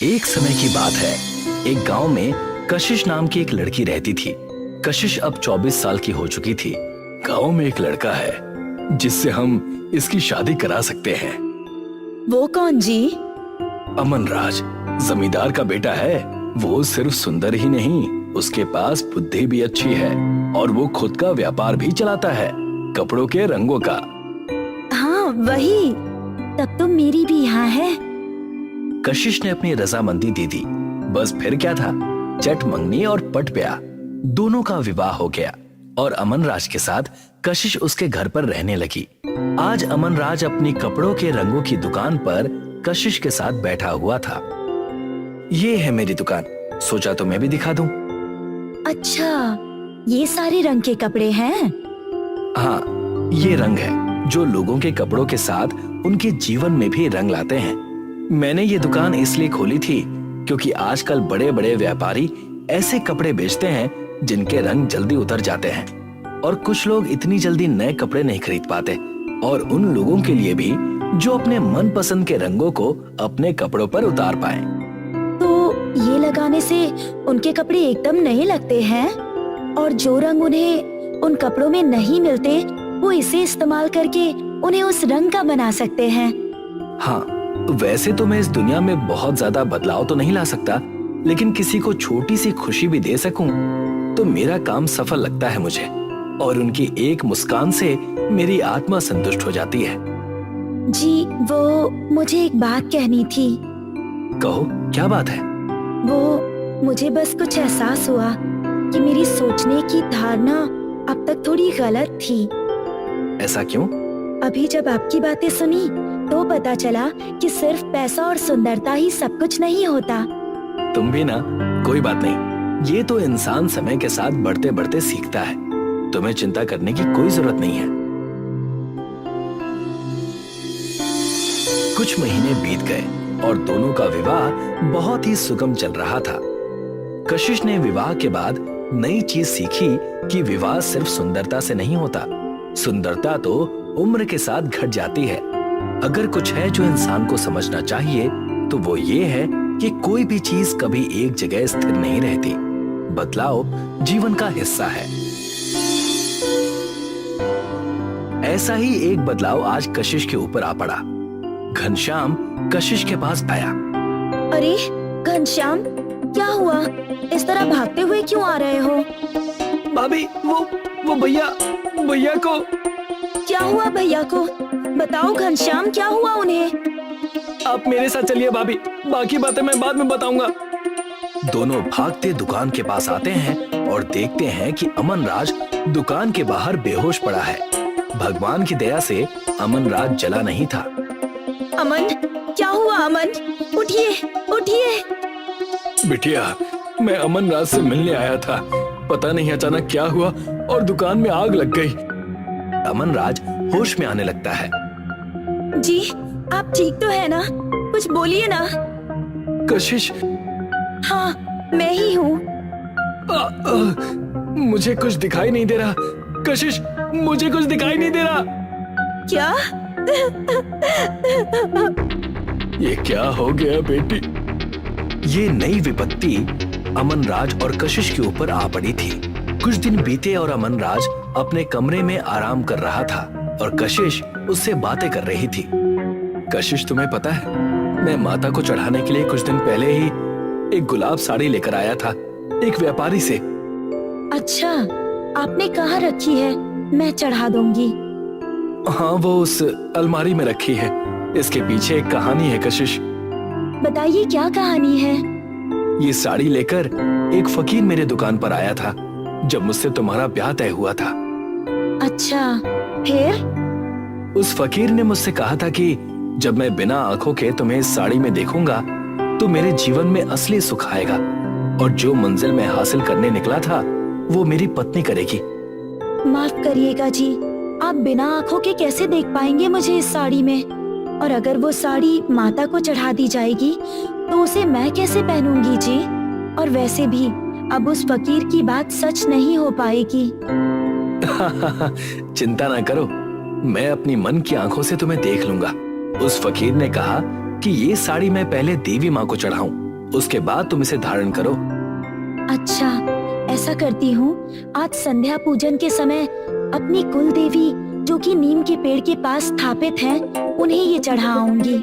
एक समय की बात है। एक गांव में कशिश नाम की एक लड़की रहती थी। कशिश अब 24 साल की हो चुकी थी। गांव में एक लड़का है जिससे हम इसकी शादी करा सकते हैं। वो कौन जी? अमन राज जमींदार का बेटा है। वो सिर्फ सुंदर ही नहीं, उसके पास बुद्धि भी अच्छी है और वो खुद का व्यापार भी चलाता है, कपड़ों के रंगों का। हाँ वही। तब तो मेरी भी यहाँ है। कशिश ने अपनी रजामंदी दे दी। बस फिर क्या था, चट मंगनी और पट ब्याह, दोनों का विवाह हो गया और अमन राज के साथ कशिश उसके घर पर रहने लगी। आज अमन राज अपनी कपड़ों के रंगों की दुकान पर कशिश के साथ बैठा हुआ था। ये है मेरी दुकान, सोचा तो मैं भी दिखा दूं। अच्छा, ये सारे रंग के कपड़े हैं? हाँ, ये रंग है जो लोगों के कपड़ों के साथ उनके जीवन में भी रंग लाते हैं। मैंने ये दुकान इसलिए खोली थी क्योंकि आजकल बड़े बड़े व्यापारी ऐसे कपड़े बेचते हैं जिनके रंग जल्दी उतर जाते हैं और कुछ लोग इतनी जल्दी नए कपड़े नहीं खरीद पाते, और उन लोगों के लिए भी जो अपने मनपसंद के रंगों को अपने कपड़ों पर उतार पाए। तो ये लगाने से उनके कपड़े एकदम नए लगते हैं और जो रंग उन्हें उन कपड़ों में नहीं मिलते वो इसे इस्तेमाल करके उन्हें उस रंग का बना सकते हैं। हाँ, वैसे तो मैं इस दुनिया में बहुत ज्यादा बदलाव तो नहीं ला सकता, लेकिन किसी को छोटी सी खुशी भी दे सकूं तो मेरा काम सफल लगता है मुझे, और उनकी एक मुस्कान से मेरी आत्मा संतुष्ट हो जाती है। जी, वो मुझे एक बात कहनी थी। कहो, क्या बात है? वो मुझे बस कुछ एहसास हुआ कि मेरी सोचने की धारणा अब तक थोड़ी गलत थी। ऐसा क्यों? अभी जब आपकी बातें सुनी तो पता चला कि सिर्फ पैसा और सुंदरता ही सब कुछ नहीं होता। तुम भी ना, कोई बात नहीं, ये तो इंसान समय के साथ बढ़ते बढ़ते सीखता है। तुम्हें चिंता करने की कोई जरूरत नहीं है। कुछ महीने बीत गए और दोनों का विवाह बहुत ही सुगम चल रहा था। कशिश ने विवाह के बाद नई चीज सीखी कि विवाह सिर्फ सुंदरता से नहीं होता। सुंदरता तो उम्र के साथ घट जाती है। अगर कुछ है जो इंसान को समझना चाहिए तो वो ये है कि कोई भी चीज कभी एक जगह स्थिर नहीं रहती। बदलाव जीवन का हिस्सा है। ऐसा ही एक बदलाव आज कशिश के ऊपर आ पड़ा। घनश्याम कशिश के पास आया। अरे घनश्याम, क्या हुआ? इस तरह भागते हुए क्यों आ रहे हो? भाभी, वो भैया को। क्या हुआ भैया को? बताओ घनश्याम, क्या हुआ उन्हें? आप मेरे साथ चलिए भाभी, बाकी बातें मैं बाद में बताऊंगा। दोनों भागते दुकान के पास आते हैं और देखते हैं कि अमन राज दुकान के बाहर बेहोश पड़ा है। भगवान की दया से अमन राज जला नहीं था। अमन, क्या हुआ? अमन, उठिए उठिए। बिटिया, मैं अमन राज से मिलने आया था। पता नहीं अचानक क्या हुआ और दुकान में आग लग गई। अमन राज होश में आने लगता है। जी, आप ठीक तो है ना? कुछ बोलिए ना। कशिश। हाँ, मैं ही हूँ। मुझे कुछ दिखाई नहीं दे रहा। कशिश, मुझे कुछ दिखाई नहीं दे रहा। क्या? ये क्या हो गया बेटी? ये नई विपत्ति अमन राज और कशिश के ऊपर आ पड़ी थी। कुछ दिन बीते और अमन राज अपने कमरे में आराम कर रहा था और कशिश उससे बातें कर रही थी। कशिश, तुम्हें पता है, मैं माता को चढ़ाने के लिए कुछ दिन पहले ही एक गुलाब साड़ी लेकर आया था, एक व्यापारी से। अच्छा, आपने कहाँ रखी है? मैं चढ़ा दूंगी। हाँ, वो उस अलमारी में रखी है। इसके पीछे एक कहानी है कशिश। बताइए, क्या कहानी है? ये साड़ी लेकर एक फकीर मेरे दुकान पर आया था जब मुझसे तुम्हारा ब्याह तय हुआ था। अच्छा, फिर? उस फकीर ने मुझसे कहा था कि जब मैं बिना आंखों के तुम्हें इस साड़ी में देखूंगा तो मेरे जीवन में असली सुख आएगा, और जो मंजिल मैं हासिल करने निकला था वो मेरी पत्नी करेगी। माफ करिएगा जी, आप बिना आंखों के कैसे देख पाएंगे मुझे इस साड़ी में? और अगर वो साड़ी माता को चढ़ा दी जाएगी तो उसे मैं कैसे पहनूंगी जी? और वैसे भी अब उस फकीर की बात सच नहीं हो पाएगी। चिंता ना करो, मैं अपनी मन की आंखों से तुम्हें देख लूंगा। उस फकीर ने कहा कि ये साड़ी मैं पहले देवी माँ को चढ़ाऊं, उसके बाद तुम इसे धारण करो। अच्छा, ऐसा करती हूँ। आज संध्या पूजन के समय अपनी कुल देवी जो कि नीम के पेड़ के पास स्थापित हैं, उन्हें ये चढ़ाऊंगी।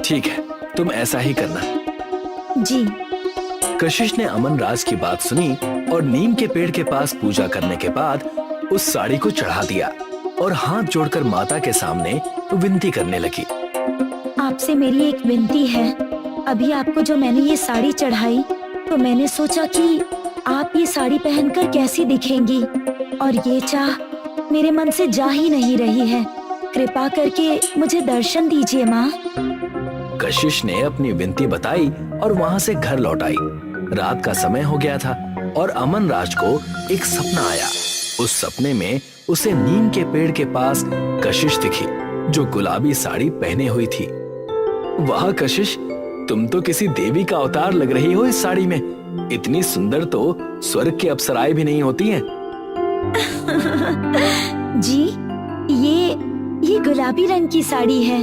ठीक है, तुम ऐसा ही करना। जी। कशिश ने अमन राज की बात सुनी और नीम के पेड़ के पास पूजा करने के बाद उस साड़ी को चढ़ा दिया और हाथ जोड़कर माता के सामने विनती करने लगी। आपसे मेरी एक विनती है। अभी आपको जो मैंने ये साड़ी चढ़ाई, तो मैंने सोचा कि आप ये साड़ी पहनकर कैसी दिखेंगी, और ये चाह मेरे मन से जा ही नहीं रही है। कृपा करके मुझे दर्शन दीजिए माँ। कशिश ने अपनी विनती बताई और वहाँ से घर लौट आई। रात का समय हो गया था और अमन राज को एक सपना आया। उस सपने में उसे नीम के पेड़ के पास कशिश दिखी जो गुलाबी साड़ी पहने हुई थी। वाह कशिश, तुम तो किसी देवी का अवतार लग रही हो इस साड़ी में। इतनी सुंदर तो स्वर्ग की अप्सराएं भी नहीं होती हैं। जी, ये गुलाबी रंग की साड़ी है।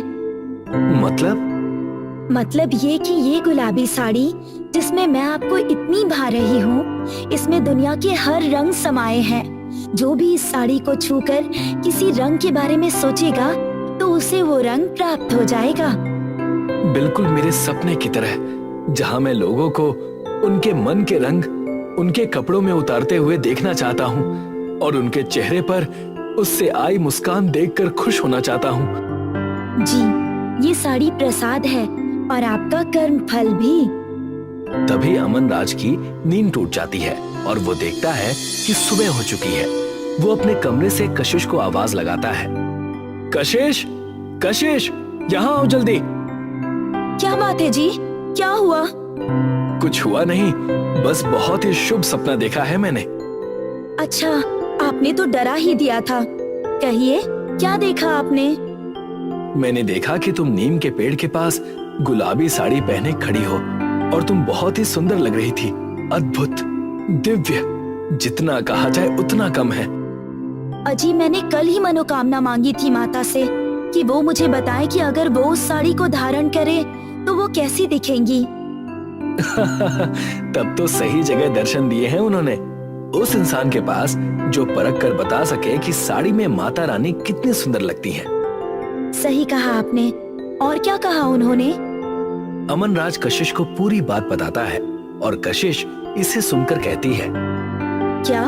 मतलब ये कि ये गुलाबी साड़ी जिसमें मैं आपको इतनी भा रही हूँ, इसमें दुनिया के हर रंग समाये हैं। जो भी इस साड़ी को छूकर किसी रंग के बारे में सोचेगा तो उसे वो रंग प्राप्त हो जाएगा। बिल्कुल मेरे सपने की तरह, जहाँ मैं लोगों को उनके मन के रंग उनके कपड़ों में उतारते हुए देखना चाहता हूँ और उनके चेहरे पर उससे आई मुस्कान देखकर खुश होना चाहता हूँ। जी, ये साड़ी प्रसाद है और आपका कर्म फल भी। तभी अमन राज की नींद टूट जाती है और वो देखता है कि सुबह हो चुकी है। वो अपने कमरे से कशिश को आवाज लगाता है, कशिश, कशिश, यहाँ आओ जल्दी। क्या बात है जी, क्या हुआ? कुछ हुआ नहीं, बस बहुत ही शुभ सपना देखा है मैंने। अच्छा, आपने तो डरा ही दिया था। कहिए, क्या देखा आपने? मैंने देखा कि तुम नीम के पेड़ के पास गुलाबी साड़ी पहने खड़ी हो और तुम बहुत ही सुंदर लग रही थी। अद्भुत, दिव्य, जितना कहा जाए उतना कम है। अजी, मैंने कल ही मनोकामना मांगी थी माता से कि वो मुझे बताए कि अगर वो उस साड़ी को धारण करे तो वो कैसी दिखेंगी। तब तो सही जगह दर्शन दिए हैं उन्होंने। उस इंसान के पास जो परख कर बता सके कि साड़ी में माता रानी कितनी सुंदर लगती हैं। सही कहा आपने। और क्या कहा उन्होंने? अमन राज कशिश को पूरी बात बताता है और कशिश इसे सुनकर कहती है, क्या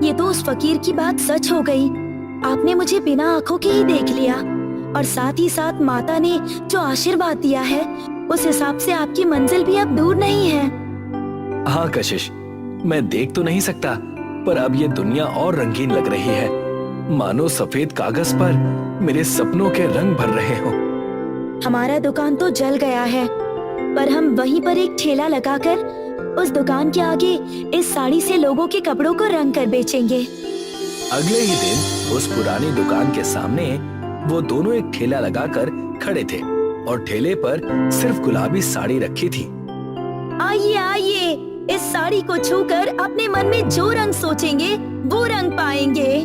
ये तो उस फकीर की बात सच हो गई। आपने मुझे बिना आंखों के ही देख लिया और साथ ही साथ माता ने जो आशीर्वाद दिया है उस हिसाब से आपकी मंजिल भी अब दूर नहीं है। हाँ कशिश, मैं देख तो नहीं सकता, पर अब ये दुनिया और रंगीन लग रही है, मानो सफेद कागज पर मेरे सपनों के रंग भर रहे हो। हमारा दुकान तो जल गया है, पर हम वहीं पर एक ठेला लगाकर उस दुकान के आगे इस साड़ी से लोगों के कपड़ों को रंग कर बेचेंगे। अगले ही दिन उस पुरानी दुकान के सामने वो दोनों एक ठेला लगाकर खड़े थे और ठेले पर सिर्फ गुलाबी साड़ी रखी थी। आइए आइए, इस साड़ी को छूकर अपने मन में जो रंग सोचेंगे वो रंग पाएंगे।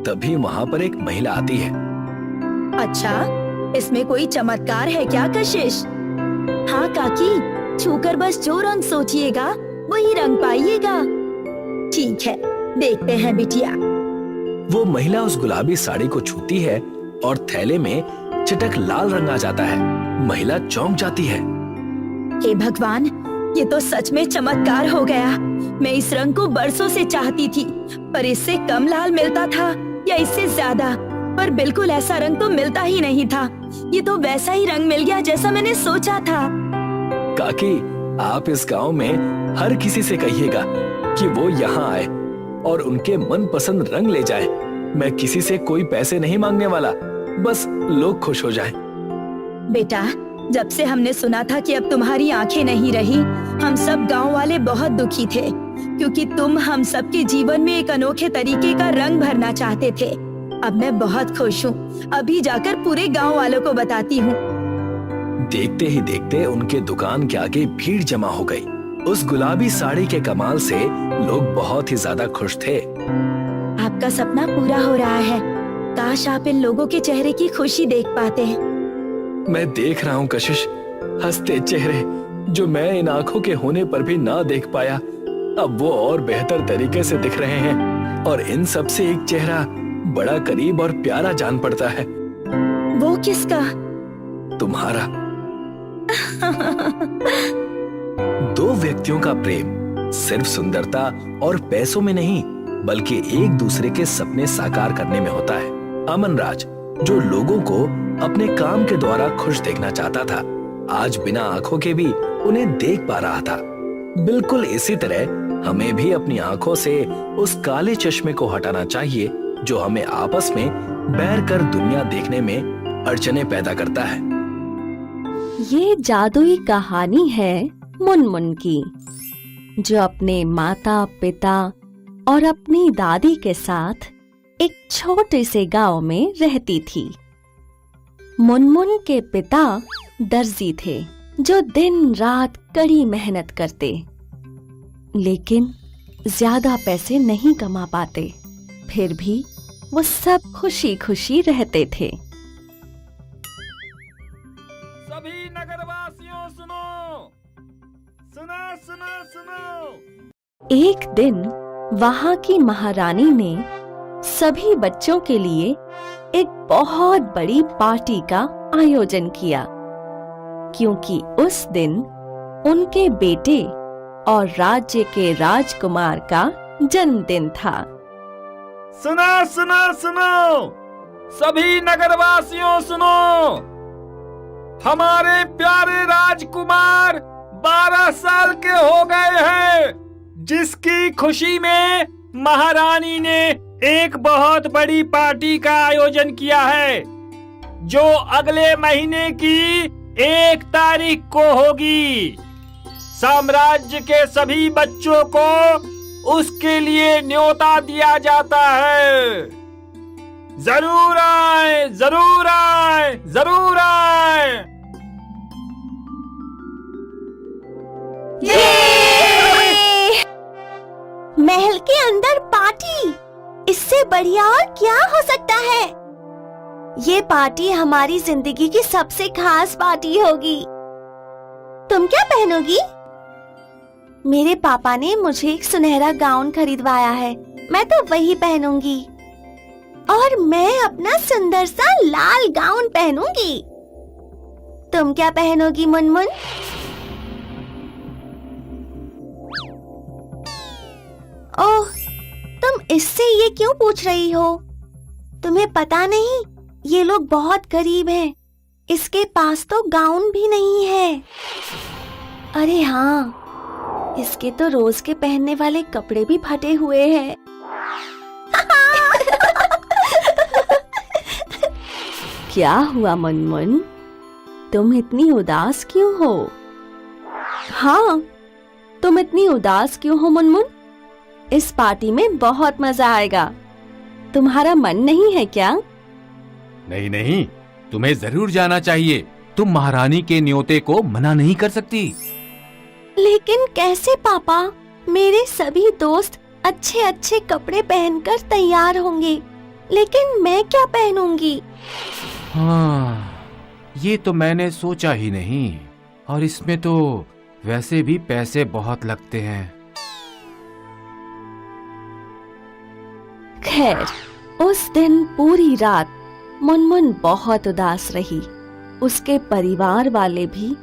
तभी वहाँ पर एक महिला आती है। अच्छा, इसमें कोई चमत्कार है क्या कशिश? हाँ काकी, छूकर बस जो रंग सोचिएगा वही रंग पाइएगा। ठीक है, देखते हैं बिटिया। वो महिला उस गुलाबी साड़ी को छूती है और थैले में चटक लाल रंग आ जाता है। महिला चौंक जाती है। हे भगवान, ये तो सच में चमत्कार हो गया। मैं इस रंग को बरसों से चाहती थी, पर इससे कम लाल मिलता था या इससे ज्यादा, पर बिल्कुल ऐसा रंग तो मिलता ही नहीं था। ये तो वैसा ही रंग मिल गया जैसा मैंने सोचा था। काकी, आप इस गांव में हर किसी से कहिएगा कि वो यहाँ आए और उनके मनपसंद रंग ले जाए। मैं किसी से कोई पैसे नहीं मांगने वाला, बस लोग खुश हो जाएं। बेटा, जब से हमने सुना था कि अब तुम्हारी आंखें नहीं रही, हम सब गांव वाले बहुत दुखी थे, क्योंकि तुम हम सबके जीवन में एक अनोखे तरीके का रंग भरना चाहते थे। अब मैं बहुत खुश हूँ। अभी जाकर पूरे गांव वालों को बताती हूँ। देखते ही देखते उनके दुकान के आगे भीड़ जमा हो गई। उस गुलाबी साड़ी के कमाल से लोग बहुत ही ज्यादा खुश थे। आपका सपना पूरा हो रहा है। काश आप इन लोगों के चेहरे की खुशी देख पाते। मैं देख रहा हूँ कशिश, हंसते चेहरे, जो मैं इन आंखों के होने पर भी ना देख पाया, अब वो और बेहतर तरीके से दिख रहे हैं और इन सब से एक चेहरा बड़ा करीब और प्यारा जान पड़ता है। वो किसका? तुम्हारा। दो व्यक्तियों का प्रेम सिर्फ सुंदरता और पैसों में नहीं, बल्कि एक दूसरे के सपने साकार करने में होता है। अमनराज, जो लोगों को अपने काम के द्वारा खुश देखना चाहता था, आज बिना आंखों के भी उन्हें देख पा रहा था। बिल्कुल इसी तरह हमें भी अपनी आंखों से उस काले चश्मे को हटाना चाहिए जो हमें आपस में बैर कर दुनिया देखने में अड़चने पैदा करता है। ये जादुई कहानी है मुनमुन की, जो अपने माता पिता और अपनी दादी के साथ एक छोटे से गांव में रहती थी। मुनमुन के पिता दर्जी थे, जो दिन रात कड़ी मेहनत करते, लेकिन ज्यादा पैसे नहीं कमा पाते। फिर भी वो सब खुशी खुशी रहते थे। सभी नगरवासियों सुनो, सुनो सुनो सुनो। एक दिन वहां की महारानी ने सभी बच्चों के लिए एक बहुत बड़ी पार्टी का आयोजन किया, क्योंकि उस दिन उनके बेटे और राज्य के राजकुमार का जन्मदिन था। सुनो सुनो सुनो, सभी नगरवासियों सुनो। हमारे प्यारे राजकुमार 12 साल के हो गए हैं, जिसकी खुशी में महारानी ने एक बहुत बड़ी पार्टी का आयोजन किया है, जो अगले महीने की 1 तारीख को होगी। साम्राज्य के सभी बच्चों को उसके लिए न्योता दिया जाता है। जरूर आए, जरूर आए, जरूर आए। महल के अंदर पार्टी, इससे बढ़िया और क्या हो सकता है। ये पार्टी हमारी जिंदगी की सबसे खास पार्टी होगी। तुम क्या पहनोगी? मेरे पापा ने मुझे एक सुनहरा गाउन खरीदवाया है, मैं तो वही पहनूंगी। और मैं अपना सुंदर सा लाल गाउन पहनूंगी। तुम क्या पहनोगी मुनमुन? ओह, तुम इससे ये क्यों पूछ रही हो? तुम्हें पता नहीं, ये लोग बहुत गरीब हैं। इसके पास तो गाउन भी नहीं है। अरे हाँ, इसके तो रोज के पहनने वाले कपड़े भी फटे हुए हैं। क्या हुआ मुनमुन? तुम इतनी उदास क्यों हो? हाँ, तुम इतनी उदास क्यों हो मुनमुन? इस पार्टी में बहुत मजा आएगा। तुम्हारा मन नहीं है क्या? नहीं नहीं, तुम्हें जरूर जाना चाहिए। तुम महारानी के न्योते को मना नहीं कर सकती। लेकिन कैसे पापा? मेरे सभी दोस्त अच्छे अच्छे कपड़े पहनकर तैयार होंगे, लेकिन मैं क्या पहनूंगी? हाँ, ये तो मैंने सोचा ही नहीं, और इसमें तो वैसे भी पैसे बहुत लगते हैं। खैर, उस दिन पूरी रात मुनमुन बहुत उदास रही। उसके परिवार वाले भी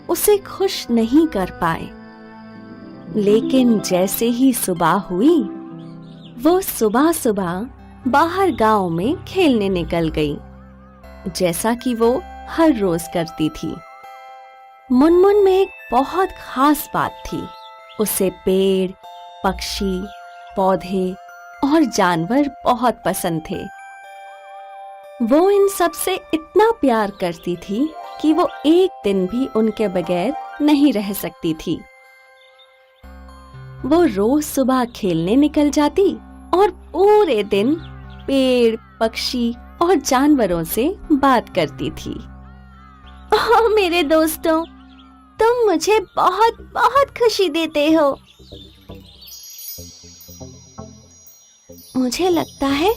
उसे खुश नहीं कर पाए। लेकिन जैसे ही सुबह हुई, वो सुबह सुबह बाहर गांव में खेलने निकल गई, जैसा कि वो हर रोज करती थी। मुनमुन में एक बहुत खास बात थी। उसे पेड़, पक्षी, पौधे और जानवर बहुत पसंद थे। वो इन सब से इतना प्यार करती थी कि वो एक दिन भी उनके बगैर नहीं रह सकती थी। वो रोज सुबह खेलने निकल जाती और पूरे दिन पेड़, पक्षी और जानवरों से बात करती थी। ओह मेरे दोस्तों, तुम मुझे बहुत बहुत खुशी देते हो। मुझे लगता है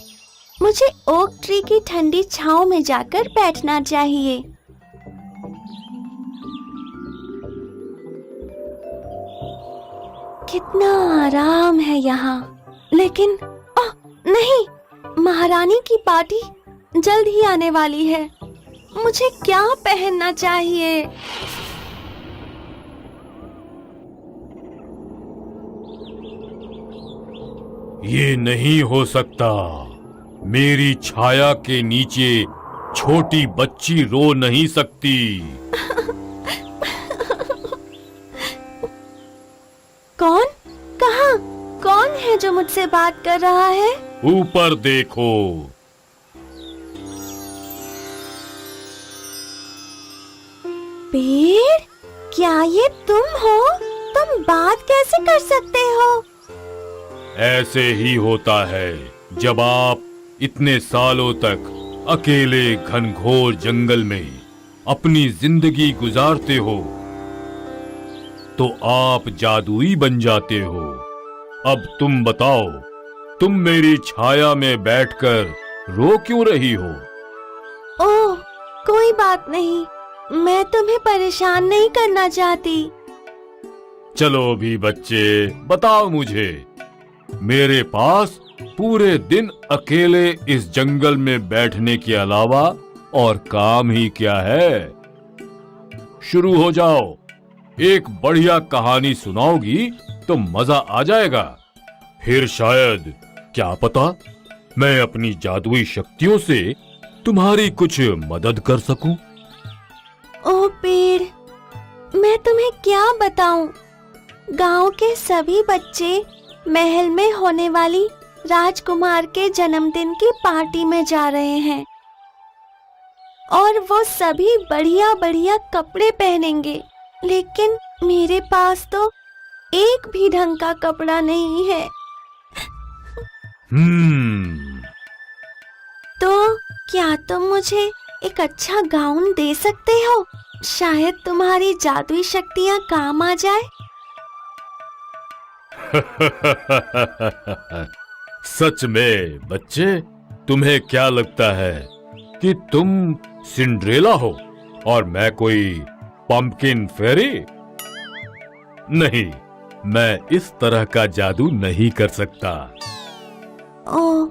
मुझे ओक ट्री की ठंडी छांव में जाकर बैठना चाहिए। कितना आराम है यहाँ। लेकिन नहीं, महारानी की पार्टी जल्द ही आने वाली है। मुझे क्या पहनना चाहिए? ये नहीं हो सकता। मेरी छाया के नीचे छोटी बच्ची रो नहीं सकती। कौन? कहाँ? कौन है जो मुझसे बात कर रहा है? ऊपर देखो। पेड़, क्या ये तुम हो? तुम बात कैसे कर सकते हो? ऐसे ही होता है जब आप इतने सालों तक अकेले घनघोर जंगल में अपनी जिंदगी गुजारते हो तो आप जादुई बन जाते हो। अब तुम बताओ, तुम मेरी छाया में बैठकर रो क्यों रही हो? ओह, कोई बात नहीं। मैं तुम्हें परेशान नहीं करना चाहती। चलो भी बच्चे, बताओ मुझे, मेरे पास पूरे दिन अकेले इस जंगल में बैठने के अलावा और काम ही क्या है? शुरू हो जाओ। एक बढ़िया कहानी सुनाओगी तो मजा आ जाएगा। फिर शायद, क्या पता, मैं अपनी जादुई शक्तियों से तुम्हारी कुछ मदद कर सकूं। ओह पेड़, मैं तुम्हें क्या बताऊं? गांव के सभी बच्चे महल में होने वाली राजकुमार के जन्मदिन की पार्टी में जा रहे हैं और वो सभी बढ़िया बढ़िया कपड़े पहनेंगे, लेकिन मेरे पास तो एक भी ढंग का कपड़ा नहीं है। तो क्या तुम मुझे एक अच्छा गाउन दे सकते हो? शायद तुम्हारी जादुई शक्तियाँ काम आ जाए। सच में बच्चे, तुम्हें क्या लगता है कि तुम सिंड्रेला हो और मैं कोई पंपकिन फेरी? नहीं, मैं इस तरह का जादू नहीं कर सकता। ओह,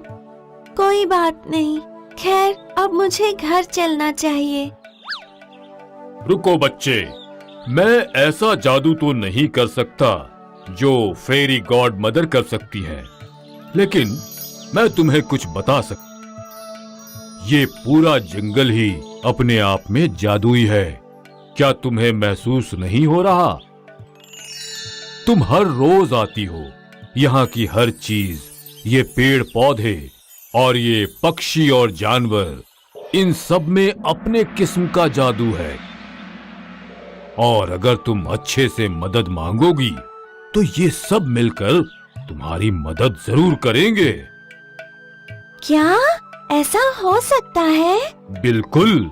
कोई बात नहीं। खैर, अब मुझे घर चलना चाहिए। रुको बच्चे, मैं ऐसा जादू तो नहीं कर सकता जो फेरी गॉड मदर कर सकती है, लेकिन मैं तुम्हें कुछ बता सकता। ये पूरा जंगल ही अपने आप में जादुई है। क्या तुम्हें महसूस नहीं हो रहा? तुम हर रोज आती हो। यहाँ की हर चीज, ये पेड़ पौधे और ये पक्षी और जानवर, इन सब में अपने किस्म का जादू है। और अगर तुम अच्छे से मदद मांगोगी तो ये सब मिलकर तुम्हारी मदद जरूर करेंगे। क्या ऐसा हो सकता है? बिल्कुल।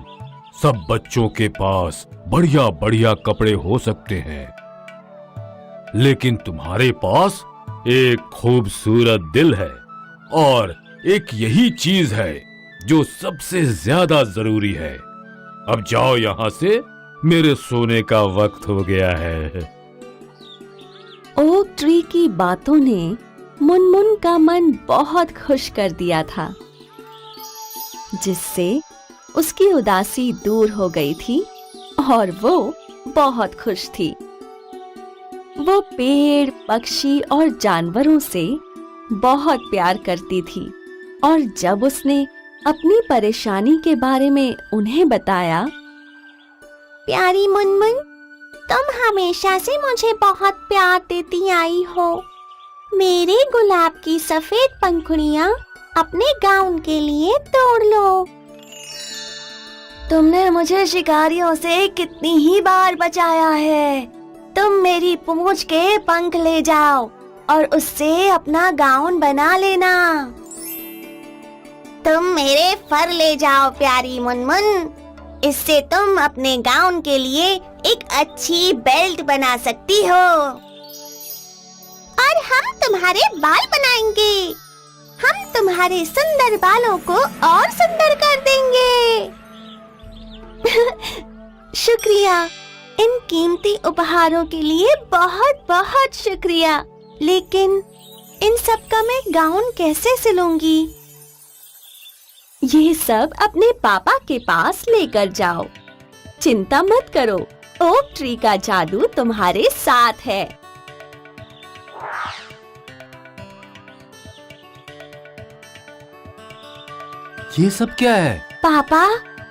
सब बच्चों के पास बढ़िया बढ़िया कपड़े हो सकते हैं, लेकिन तुम्हारे पास एक खूबसूरत दिल है, और एक यही चीज है जो सबसे ज्यादा जरूरी है। अब जाओ यहाँ से, मेरे सोने का वक्त हो गया है। ओक ट्री की बातों ने मुनमुन का मन बहुत खुश कर दिया था, जिससे उसकी उदासी दूर हो गई थी और वो बहुत खुश थी। वो पेड़, पक्षी और जानवरों से बहुत प्यार करती थी, और जब उसने अपनी परेशानी के बारे में उन्हें बताया, प्यारी मुनमुन, तुम हमेशा से मुझे बहुत प्यार देती आई हो। मेरे गुलाब की सफेद पंखुड़ियाँ अपने गाउन के लिए तोड़ लो। तुमने मुझे शिकारियों से कितनी ही बार बचाया है। तुम मेरी पूंछ के पंख ले जाओ और उससे अपना गाउन बना लेना। तुम मेरे फर ले जाओ प्यारी मुनमुन, इससे तुम अपने गाउन के लिए एक अच्छी बेल्ट बना सकती हो। और हम तुम्हारे बाल बनाएंगे। हम तुम्हारे सुंदर बालों को और सुंदर कर देंगे। शुक्रिया, इन कीमती उपहारों के लिए बहुत बहुत शुक्रिया। लेकिन इन सब का मैं गाउन कैसे सिलूंगी? ये सब अपने पापा के पास लेकर जाओ। चिंता मत करो, ओक ट्री का जादू तुम्हारे साथ है। ये सब क्या है? पापा,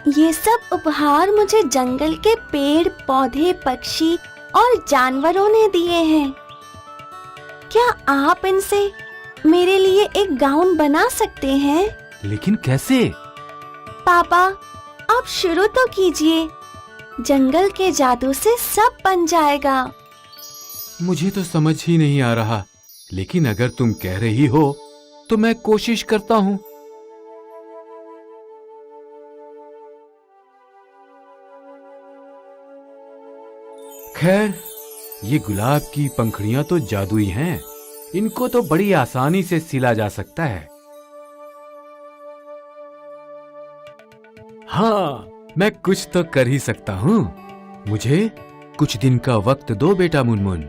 ये सब उपहार मुझे जंगल के पेड़ पौधे पक्षी और जानवरों ने दिए हैं। क्या आप इनसे मेरे लिए एक गाउन बना सकते हैं? लेकिन कैसे? पापा, आप शुरू तो कीजिए। जंगल के जादू से सब बन जाएगा। मुझे तो समझ ही नहीं आ रहा, लेकिन अगर तुम कह रही हो तो मैं कोशिश करता हूँ। खैर, ये गुलाब की पंखुड़ियां तो जादुई हैं। इनको तो बड़ी आसानी से सिला जा सकता है। हाँ, मैं कुछ तो कर ही सकता हूँ। मुझे कुछ दिन का वक्त दो बेटा मुनमुन।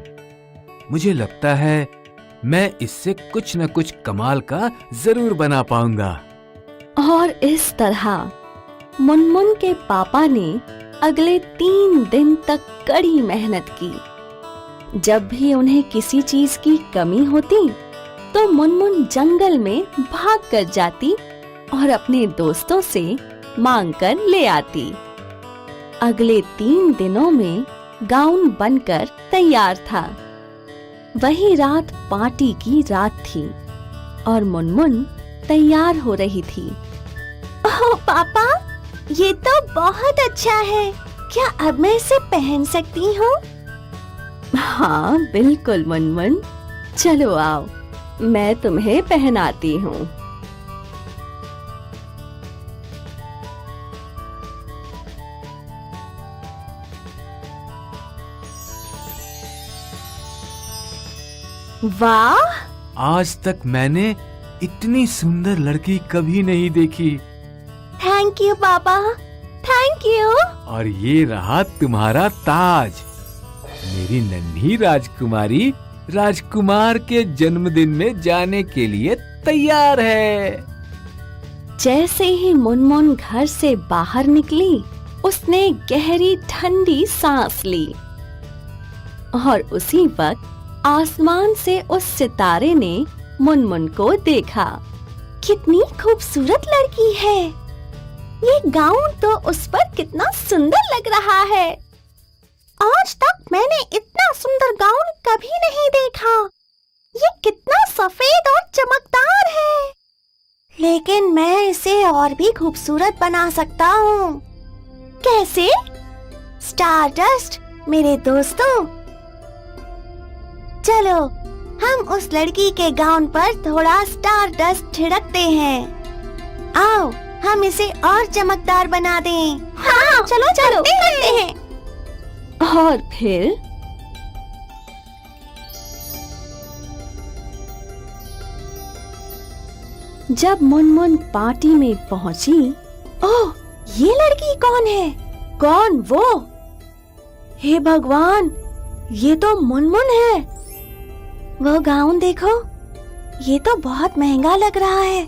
मुझे लगता है मैं इससे कुछ न कुछ कमाल का जरूर बना पाऊंगा। और इस तरह मुनमुन के पापा ने अगले 3 दिन तक कड़ी मेहनत की। जब भी उन्हें किसी चीज की कमी होती तो मुनमुन जंगल में भाग कर जाती और अपने दोस्तों से मांग कर ले आती। अगले 3 दिनों में गाउन बनकर तैयार था। वही रात पार्टी की रात थी और मुनमुन तैयार हो रही थी। ओह पापा, ये तो बहुत अच्छा है। क्या अब मैं इसे पहन सकती हूँ? हाँ बिल्कुल मुनमुन, चलो आओ, मैं तुम्हें पहनाती हूँ। वाह, आज तक मैंने इतनी सुंदर लड़की कभी नहीं देखी। थैंक यू पापा, थैंक यू। और ये रहा तुम्हारा ताज। मेरी नन्ही राजकुमारी राजकुमार के जन्मदिन में जाने के लिए तैयार है। जैसे ही मुनमुन घर से बाहर निकली, उसने गहरी ठंडी सांस ली और उसी वक्त आसमान से उस सितारे ने मुनमुन को देखा। कितनी खूबसूरत लड़की है। ये गाउन तो उस पर कितना सुंदर लग रहा है। आज तक मैंने इतना सुंदर गाउन कभी नहीं देखा। ये कितना सफेद और चमकदार है। लेकिन मैं इसे और भी खूबसूरत बना सकता हूँ। कैसे? स्टारडस्ट मेरे दोस्तों, चलो हम उस लड़की के गाउन पर थोड़ा स्टारडस्ट छिड़कते हैं। आओ हम इसे और चमकदार बना दें। हाँ, चलो चलो करते हैं। और फिर जब मुनमुन पार्टी में पहुंची, ओह ये लड़की कौन है? कौन वो? हे भगवान, ये तो मुनमुन है। वो गाउन देखो, ये तो बहुत महंगा लग रहा है।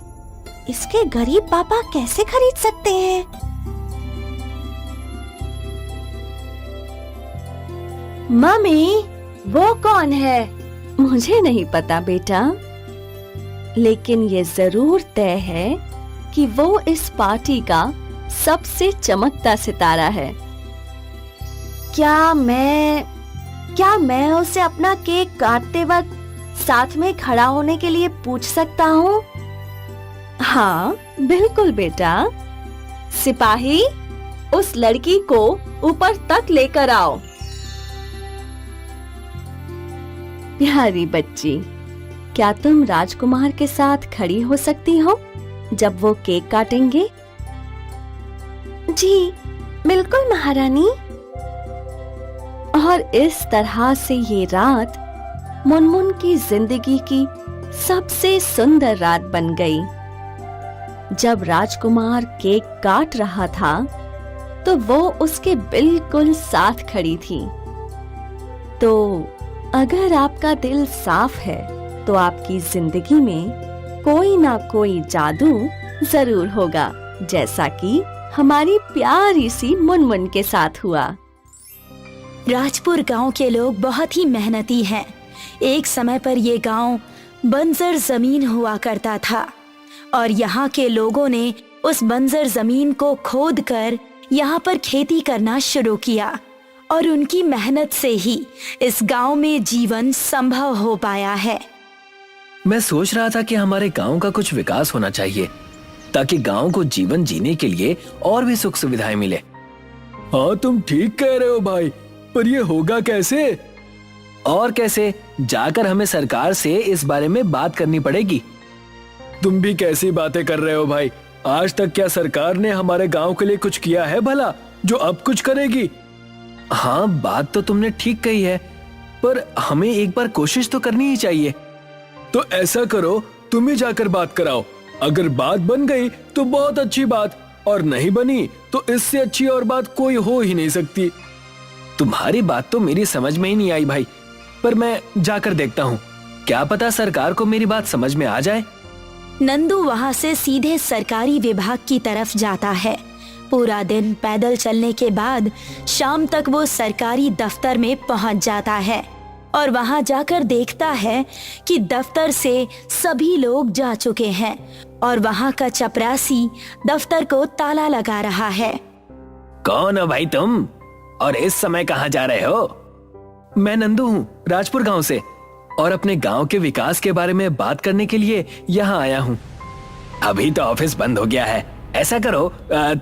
इसके गरीब पापा कैसे खरीद सकते हैं? मम्मी, वो कौन है? मुझे नहीं पता बेटा, लेकिन ये जरूर तय है कि वो इस पार्टी का सबसे चमकता सितारा है। क्या मैं उसे अपना केक काटते वक्त साथ में खड़ा होने के लिए पूछ सकता हूँ? हाँ बिल्कुल बेटा। सिपाही, उस लड़की को ऊपर तक लेकर आओ। प्यारी बच्ची, क्या तुम राजकुमार के साथ खड़ी हो सकती हो जब वो केक काटेंगे? जी बिल्कुल महारानी। और इस तरह से ये रात मुनमुन की जिंदगी की सबसे सुंदर रात बन गई। जब राजकुमार केक काट रहा था, तो वो उसके बिल्कुल साथ खड़ी थी। तो अगर आपका दिल साफ है तो आपकी जिंदगी में कोई ना कोई जादू जरूर होगा, जैसा कि हमारी प्यारी सी मुनमुन के साथ हुआ। राजपुर गांव के लोग बहुत ही मेहनती हैं। एक समय पर ये गांव बंजर जमीन हुआ करता था और यहाँ के लोगों ने उस बंजर जमीन को खोद कर यहाँ पर खेती करना शुरू किया और उनकी मेहनत से ही इस गांव में जीवन संभव हो पाया है। मैं सोच रहा था कि हमारे गांव का कुछ विकास होना चाहिए ताकि गांव को जीवन जीने के लिए और भी सुख सुविधाएं मिले। हाँ, तुम ठीक कह रहे हो भाई, पर ये होगा कैसे? और कैसे? जाकर हमें सरकार से इस बारे में बात करनी पड़ेगी। तुम भी कैसी बातें कर रहे हो भाई? आज तक क्या सरकार ने हमारे गांव के लिए कुछ किया है भला, जो अब कुछ करेगी? हाँ, बात तो तुमने ठीक कही है, पर हमें एक बार कोशिश तो करनी ही चाहिए। तो ऐसा करो, तुम ही जाकर बात कराओ। अगर बात बन गई तो बहुत अच्छी बात, और नहीं बनी तो इससे अच्छी और बात कोई हो ही नहीं सकती। तुम्हारी बात तो मेरी समझ में ही नहीं आई भाई, पर मैं जाकर देखता हूँ, क्या पता सरकार को मेरी बात समझ में आ जाए। नंदू वहाँ से सीधे सरकारी विभाग की तरफ जाता है। पूरा दिन पैदल चलने के बाद शाम तक वो सरकारी दफ्तर में पहुँच जाता है और वहाँ जाकर देखता है कि दफ्तर से सभी लोग जा चुके हैं और वहाँ का चपरासी दफ्तर को ताला लगा रहा है। कौन हो भाई तुम, और इस समय कहाँ जा रहे हो? मैं नंदू हूँ, राजपुर गांव से, और अपने गांव के विकास के बारे में बात करने के लिए यहाँ आया हूँ। अभी तो ऑफिस बंद हो गया है, ऐसा करो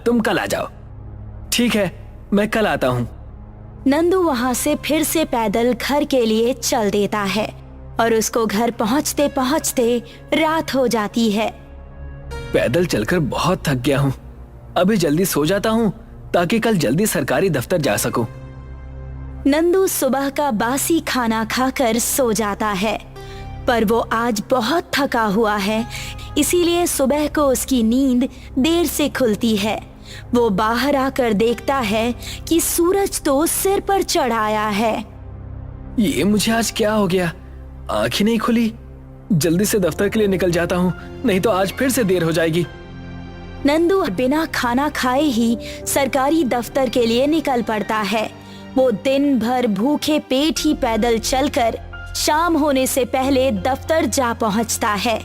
तुम कल आ जाओ। ठीक है, मैं कल आता हूँ। नंदू वहाँ से फिर से पैदल घर के लिए चल देता है और उसको घर पहुँचते पहुँचते रात हो जाती है। पैदल चलकर बहुत थक गया हूँ, अभी जल्दी सो जाता हूँ ताकि कल जल्दी सरकारी दफ्तर जा सकूं। नंदू सुबह का बासी खाना खाकर सो जाता है, पर वो आज बहुत थका हुआ है, इसीलिए सुबह को उसकी नींद देर से खुलती है। वो बाहर आकर देखता है कि सूरज तो सिर पर चढ़ आया है। ये मुझे आज क्या हो गया, आँख ही नहीं खुली। जल्दी से दफ्तर के लिए निकल जाता हूँ, नहीं तो आज फिर से देर हो जाएगी। नंदू बिना खाना खाए ही सरकारी दफ्तर के लिए निकल पड़ता है। वो दिन भर भूखे पेट ही पैदल चलकर शाम होने से पहले दफ्तर जा पहुंचता है।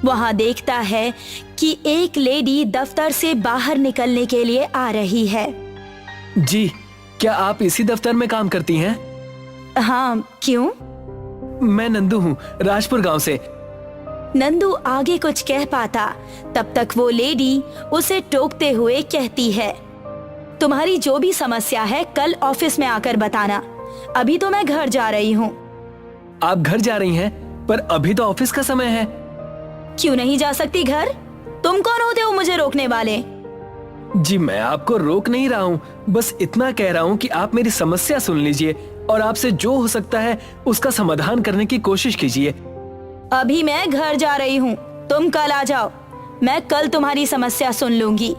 वहां देखता है कि एक लेडी दफ्तर से बाहर निकलने के लिए आ रही है। जी, क्या आप इसी दफ्तर में काम करती हैं? हाँ, क्यों? मैं नंदू हूँ, राजपुर गांव से। नंदू आगे कुछ कह पाता, तब तक वो लेडी उसे टोकते हुए कहती है, तुम्हारी जो भी समस्या है कल ऑफिस में आकर बताना, अभी तो मैं घर जा रही हूँ। आप घर जा रही हैं, पर अभी तो ऑफिस का समय है। क्यों नहीं जा सकती घर? तुम कौन होते हो मुझे रोकने वाले? जी, मैं आपको रोक नहीं रहा हूँ, बस इतना कह रहा हूँ कि आप मेरी समस्या सुन लीजिए और आपसे जो हो सकता है उसका समाधान करने की कोशिश कीजिए। अभी मैं घर जा रही हूँ, तुम कल आ जाओ, मैं कल तुम्हारी समस्या सुन लूंगी।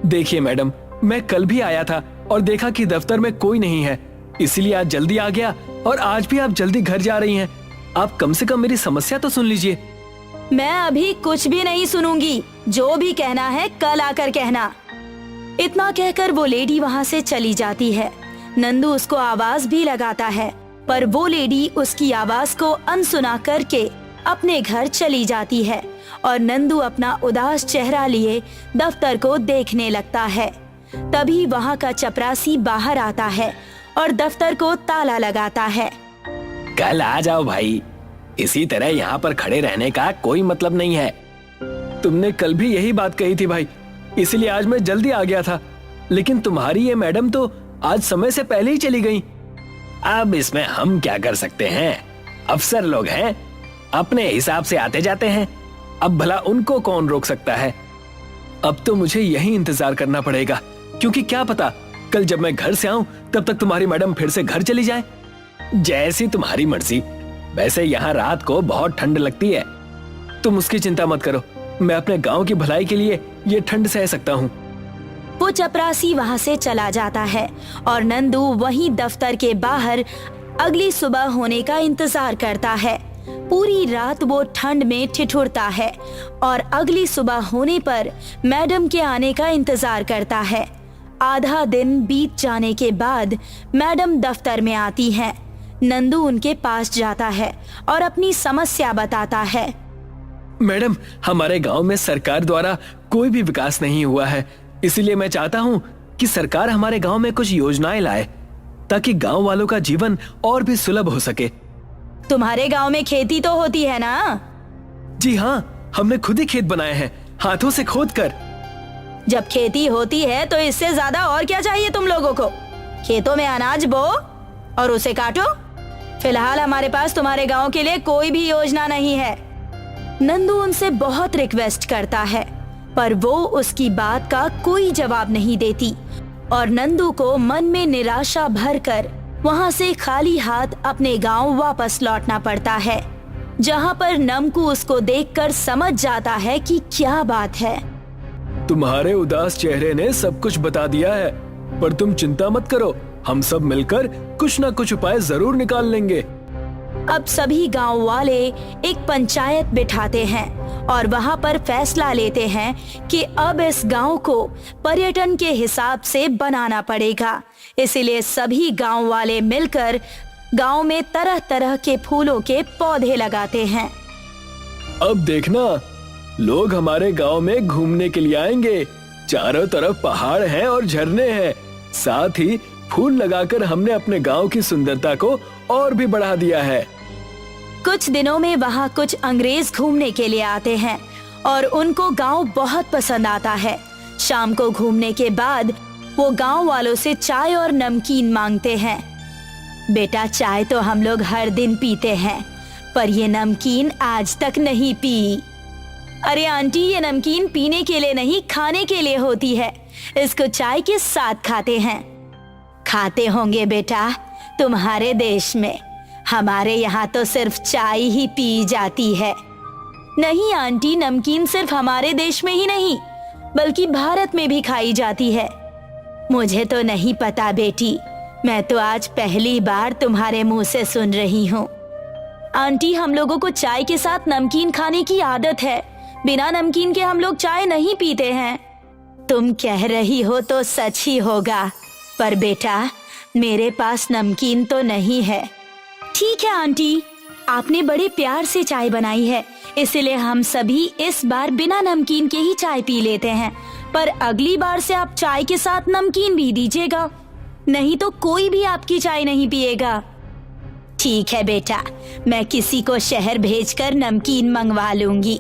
देखिए मैडम, मैं कल भी आया था और देखा कि दफ्तर में कोई नहीं है, इसलिए आज जल्दी आ गया और आज भी आप जल्दी घर जा रही हैं। आप कम से कम मेरी समस्या तो सुन लीजिए। मैं अभी कुछ भी नहीं सुनूंगी, जो भी कहना है कल आकर कहना। इतना कहकर वो लेडी वहाँ से चली जाती है। नंदू उसको आवाज भी लगाता है, पर वो लेडी उसकी आवाज को अनसुना करके अपने घर चली जाती है और नंदू अपना उदास चेहरा लिए दफ्तर को देखने लगता है। तभी वहाँ का चपरासी बाहर आता है और दफ्तर को ताला लगाता है। कल आ जाओ भाई, इसी तरह यहाँ पर खड़े रहने का कोई मतलब नहीं है। तुमने कल भी यही बात कही थी भाई, इसलिए आज मैं जल्दी आ गया था, लेकिन तुम्हारी ये मैडम तो आज समय से पहले ही चली गई। अब इसमें हम क्या कर सकते हैं, अफसर लोग हैं, अपने हिसाब से आते जाते हैं, अब भला उनको कौन रोक सकता है। अब तो मुझे यही इंतजार करना पड़ेगा, क्योंकि क्या पता कल जब मैं घर से आऊं तब तक तुम्हारी मैडम फिर से घर चली जाए। जैसी तुम्हारी मर्जी। वैसे यहाँ रात को बहुत ठंड लगती है, तुम उसकी चिंता मत करो, मैं अपने गांव की भलाई के लिए ये ठंड सह सकता हूँ। वो चपरासी वहां से चला जाता है और नंदू वहीं दफ्तर के बाहर अगली सुबह होने का इंतजार करता है। पूरी रात वो ठंड में ठिठुरता है और अगली सुबह होने पर मैडम के आने का इंतजार करता है। आधा दिन बीत जाने के बाद मैडम दफ्तर में आती हैं। नंदू उनके पास जाता है और अपनी समस्या बताता है। मैडम, हमारे गांव में सरकार द्वारा कोई भी विकास नहीं हुआ है, इसीलिए मैं चाहता हूं कि सरकार हमारे गांव में कुछ योजनाएं लाए ताकि गांव वालों का जीवन और भी सुलभ हो सके। तुम्हारे गांव में खेती तो होती है ना? जी हाँ, हमने खुद ही खेत बनाए हैं, हाथों से खोद कर। जब खेती होती है तो इससे ज्यादा और क्या चाहिए तुम लोगों को? खेतों में अनाज बो और उसे काटो। फिलहाल हमारे पास तुम्हारे गांव के लिए कोई भी योजना नहीं है। नंदू उनसे बहुत रिक्वेस्ट करता है पर वो उसकी बात का कोई जवाब नहीं देती और नंदू को मन में निराशा भरकर वहां से खाली हाथ अपने गांव वापस लौटना पड़ता है, जहां पर नमकू उसको देखकर समझ जाता है कि क्या बात है। तुम्हारे उदास चेहरे ने सब कुछ बता दिया है, पर तुम चिंता मत करो, हम सब मिलकर कुछ न कुछ उपाय जरूर निकाल लेंगे। अब सभी गांव वाले एक पंचायत बिठाते हैं और वहां पर फैसला लेते हैं कि अब इस गांव को पर्यटन के हिसाब से बनाना पड़ेगा। इसीलिए सभी गांव वाले मिलकर गांव में तरह तरह के फूलों के पौधे लगाते हैं। अब देखना, लोग हमारे गांव में घूमने के लिए आएंगे। चारों तरफ पहाड़ हैं और झरने हैं, साथ ही फूल लगाकर हमने अपने गांव की सुंदरता को और भी बढ़ा दिया है। कुछ दिनों में वहाँ कुछ अंग्रेज घूमने के लिए आते हैं और उनको गांव बहुत पसंद आता है। शाम को घूमने के बाद वो गांव वालों से चाय और नमकीन मांगते हैं। बेटा, चाय तो हम लोग हर दिन पीते हैं, पर ये नमकीन आज तक नहीं पी। अरे आंटी, ये नमकीन पीने के लिए नहीं, खाने के लिए होती है। इसको चाय के साथ खाते हैं। खाते होंगे बेटा तुम्हारे देश में, हमारे यहाँ तो सिर्फ चाय ही पी जाती है। नहीं आंटी, नमकीन सिर्फ हमारे देश में ही नहीं बल्कि भारत में भी खाई जाती है। मुझे तो नहीं पता बेटी, मैं तो आज पहली बार तुम्हारे मुंह से सुन रही हूँ। आंटी, हम लोगों को चाय के साथ नमकीन खाने की आदत है, बिना नमकीन के हम लोग चाय नहीं पीते हैं। तुम कह रही हो तो सच ही होगा, पर बेटा मेरे पास नमकीन तो नहीं है। ठीक है आंटी, आपने बड़े प्यार से चाय बनाई है, इसलिए हम सभी इस बार बिना नमकीन के ही चाय पी लेते हैं, पर अगली बार से आप चाय के साथ नमकीन भी दीजिएगा, नहीं तो कोई भी आपकी चाय नहीं पिएगा। ठीक है बेटा, मैं किसी को शहर भेजकर नमकीन मंगवा लूंगी।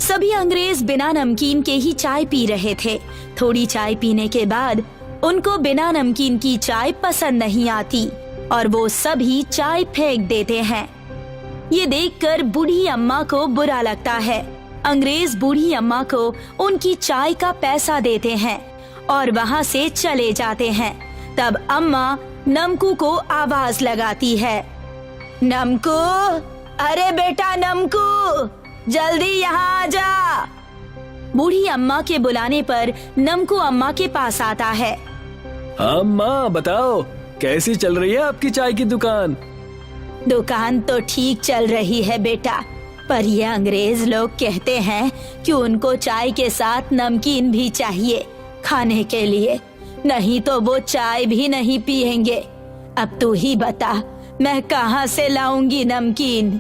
सभी अंग्रेज बिना नमकीन के ही चाय पी रहे थे। थोड़ी चाय पीने के बाद उनको बिना नमकीन की चाय पसंद नहीं आती और वो सभी चाय फेंक देते हैं। ये देखकर बूढ़ी अम्मा को बुरा लगता है। अंग्रेज बूढ़ी अम्मा को उनकी चाय का पैसा देते हैं और वहाँ से चले जाते हैं। तब अम्मा नमकू को आवाज लगाती है, नमकू, अरे बेटा नमकू, जल्दी यहाँ आ जा। बूढ़ी अम्मा के बुलाने पर नमकू अम्मा के पास आता है। हाँ माँ, बताओ कैसी चल रही है आपकी चाय की दुकान? दुकान तो ठीक चल रही है बेटा, पर ये अंग्रेज लोग कहते हैं कि उनको चाय के साथ नमकीन भी चाहिए खाने के लिए, नहीं तो वो चाय भी नहीं पिएंगे। अब तू ही बता, मैं कहाँ से लाऊंगी नमकीन?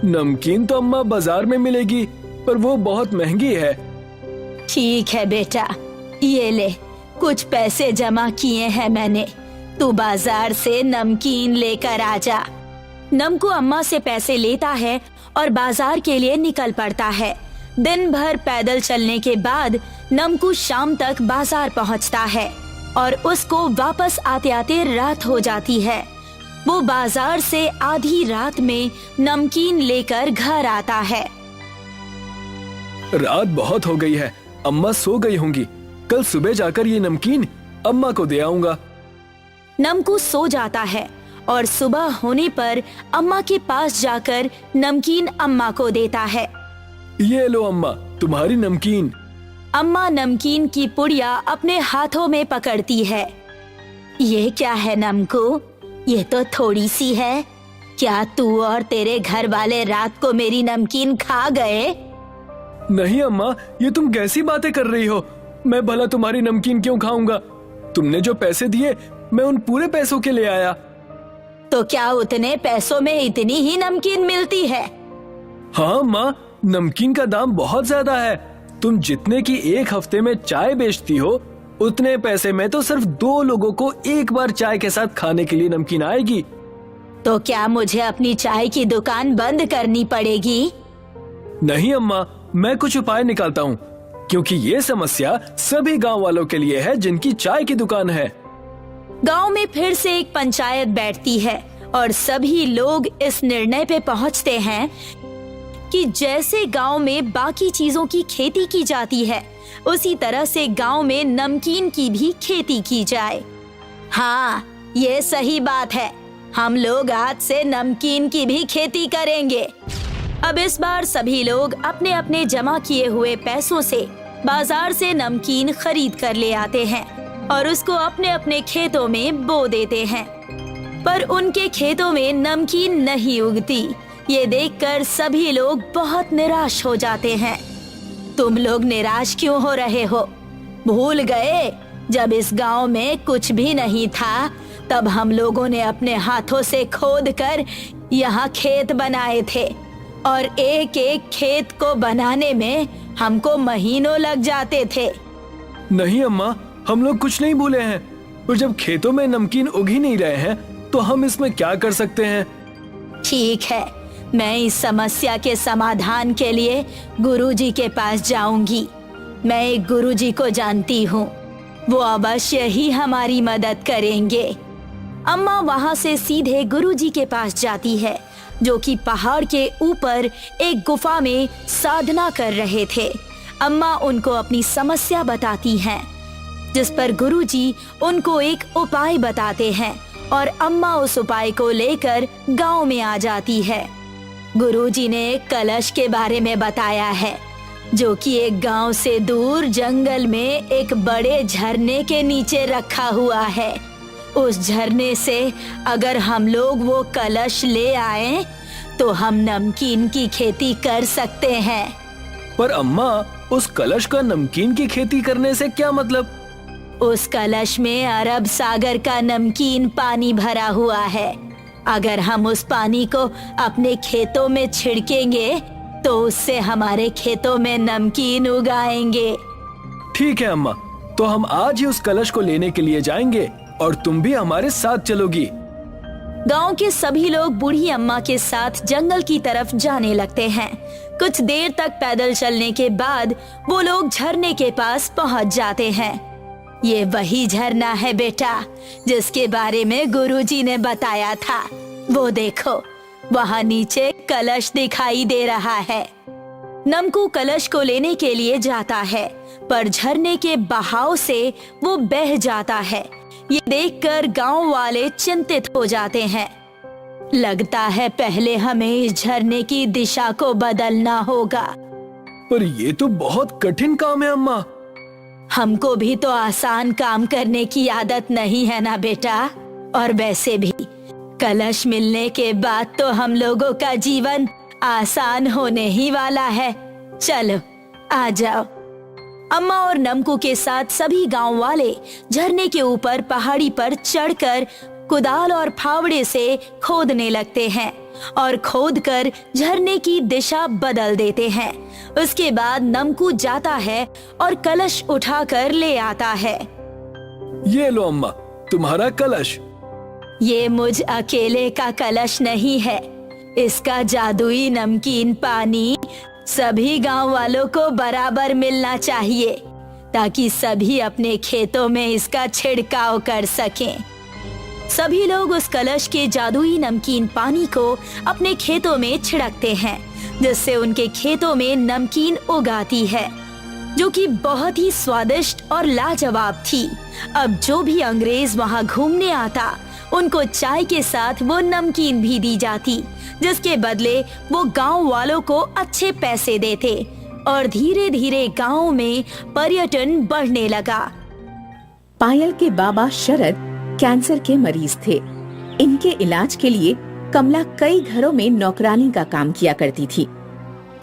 नमकीन तो अम्मा बाजार में मिलेगी, पर वो बहुत महंगी है। ठीक है बेटा, ये ले, कुछ पैसे जमा किए हैं मैंने, तू बाजार से नमकीन लेकर आ जा। नमकू अम्मा से पैसे लेता है और बाजार के लिए निकल पड़ता है। दिन भर पैदल चलने के बाद नमकू शाम तक बाजार पहुंचता है और उसको वापस आते आते रात हो जाती है। वो बाजार से आधी रात में नमकीन लेकर घर आता है। रात बहुत हो गई है, अम्मा सो गई होंगी। कल सुबह जाकर ये नमकीन अम्मा को दे आऊंगा। नमकू सो जाता है और सुबह होने पर अम्मा के पास जाकर नमकीन अम्मा को देता है। ये लो अम्मा, तुम्हारी नमकीन। अम्मा नमकीन की पुड़िया अपने हाथों में पकड़ती है। ये क्या है नमकू, ये तो थोड़ी सी है। क्या तू और तेरे घर वाले रात को मेरी नमकीन खा गए? नहीं अम्मा, ये तुम कैसी बातें कर रही हो? मैं भला तुम्हारी नमकीन क्यों खाऊंगा? तुमने जो पैसे दिए मैं उन पूरे पैसों के ले आया। तो क्या उतने पैसों में इतनी ही नमकीन मिलती है? हाँ अम्मा, नमकीन का दाम बहुत ज्यादा है। तुम जितने की एक हफ्ते में चाय बेचती हो, उतने पैसे में तो सिर्फ 2 लोगों को एक बार चाय के साथ खाने के लिए नमकीन आएगी। तो क्या मुझे अपनी चाय की दुकान बंद करनी पड़ेगी? नहीं अम्मा, मैं कुछ उपाय निकालता हूँ, क्योंकि ये समस्या सभी गांव वालों के लिए है जिनकी चाय की दुकान है। गांव में फिर से एक पंचायत बैठती है और सभी लोग इस निर्णय पे पहुंचते हैं कि जैसे गांव में बाकी चीजों की खेती की जाती है, उसी तरह से गांव में नमकीन की भी खेती की जाए। हाँ, ये सही बात है। हम लोग आज से नमकीन की भी खेती करेंगे। अब इस बार सभी लोग अपने अपने जमा किए हुए पैसों से बाजार से नमकीन खरीद कर ले आते हैं और उसको अपने अपने खेतों में बो देते हैं। पर उनके खेतों में नमकीन नहीं उगती। ये देखकर सभी लोग बहुत निराश हो जाते हैं। तुम लोग निराश क्यों हो रहे हो? भूल गए जब इस गांव में कुछ भी नहीं था, तब हम लोगों ने अपने हाथों से खोद कर यहाँ खेत बनाए थे और एक एक खेत को बनाने में हमको महीनों लग जाते थे। नहीं अम्मा, हम लोग कुछ नहीं भूले हैं। और जब खेतों में नमकीन उग ही नहीं रहे हैं, तो हम इसमें क्या कर सकते हैं? ठीक है, मैं इस समस्या के समाधान के लिए गुरुजी के पास जाऊंगी। मैं एक गुरुजी को जानती हूँ, वो अवश्य ही हमारी मदद करेंगे। अम्मा वहाँ से सीधे गुरुजी के पास जाती है, जो कि पहाड़ के ऊपर एक गुफा में साधना कर रहे थे। अम्मा उनको अपनी समस्या बताती हैं, जिस पर गुरुजी उनको एक उपाय बताते हैं और अम्मा उस उपाय को लेकर गांव में आ जाती है। गुरुजी ने एक कलश के बारे में बताया है, जो कि एक गांव से दूर जंगल में एक बड़े झरने के नीचे रखा हुआ है। उस झरने से अगर हम लोग वो कलश ले आए तो हम नमकीन की खेती कर सकते हैं। पर अम्मा, उस कलश का नमकीन की खेती करने से क्या मतलब? उस कलश में अरब सागर का नमकीन पानी भरा हुआ है। अगर हम उस पानी को अपने खेतों में छिड़केंगे तो उससे हमारे खेतों में नमकीन उगाएंगे। ठीक है अम्मा, तो हम आज ही उस कलश को लेने के लिए जाएंगे और तुम भी हमारे साथ चलोगी। गांव के सभी लोग बूढ़ी अम्मा के साथ जंगल की तरफ जाने लगते हैं। कुछ देर तक पैदल चलने के बाद वो लोग झरने के पास पहुंच जाते हैं। ये वही झरना है बेटा, जिसके बारे में गुरुजी ने बताया था। वो देखो, वहाँ नीचे कलश दिखाई दे रहा है। नमकू कलश को लेने के लिए जाता है, पर झरने के बहाव से वो बह जाता है। ये देखकर गांव वाले चिंतित हो जाते हैं। लगता है पहले हमें इस झरने की दिशा को बदलना होगा। पर ये तो बहुत कठिन काम है अम्मा। हमको भी तो आसान काम करने की आदत नहीं है ना बेटा। और वैसे भी कलश मिलने के बाद तो हम लोगों का जीवन आसान होने ही वाला है। चलो आ जाओ। अम्मा और नमकू के साथ सभी गांव वाले झरने के ऊपर पहाड़ी पर चढ़कर कुदाल और फावड़े से खोदने लगते हैं और खोदकर झरने की दिशा बदल देते हैं। उसके बाद नमकू जाता है और कलश उठाकर ले आता है। ये लो अम्मा, तुम्हारा कलश। ये मुझ अकेले का कलश नहीं है। इसका जादुई नमकीन पानी सभी गांव वालों को बराबर मिलना चाहिए, ताकि सभी अपने खेतों में इसका छिड़काव कर सकें। सभी लोग उस कलश के जादुई नमकीन पानी को अपने खेतों में छिड़कते हैं, जिससे उनके खेतों में नमकीन उगाती है, जो कि बहुत ही स्वादिष्ट और लाजवाब थी। अब जो भी अंग्रेज वहां घूमने आता, उनको चाय के साथ वो नमकीन भी दी जाती, जिसके बदले वो गांव वालों को अच्छे पैसे देते और धीरे धीरे गांव में पर्यटन बढ़ने लगा। पायल के बाबा शरद कैंसर के मरीज थे। इनके इलाज के लिए कमला कई घरों में नौकरानी का काम किया करती थी।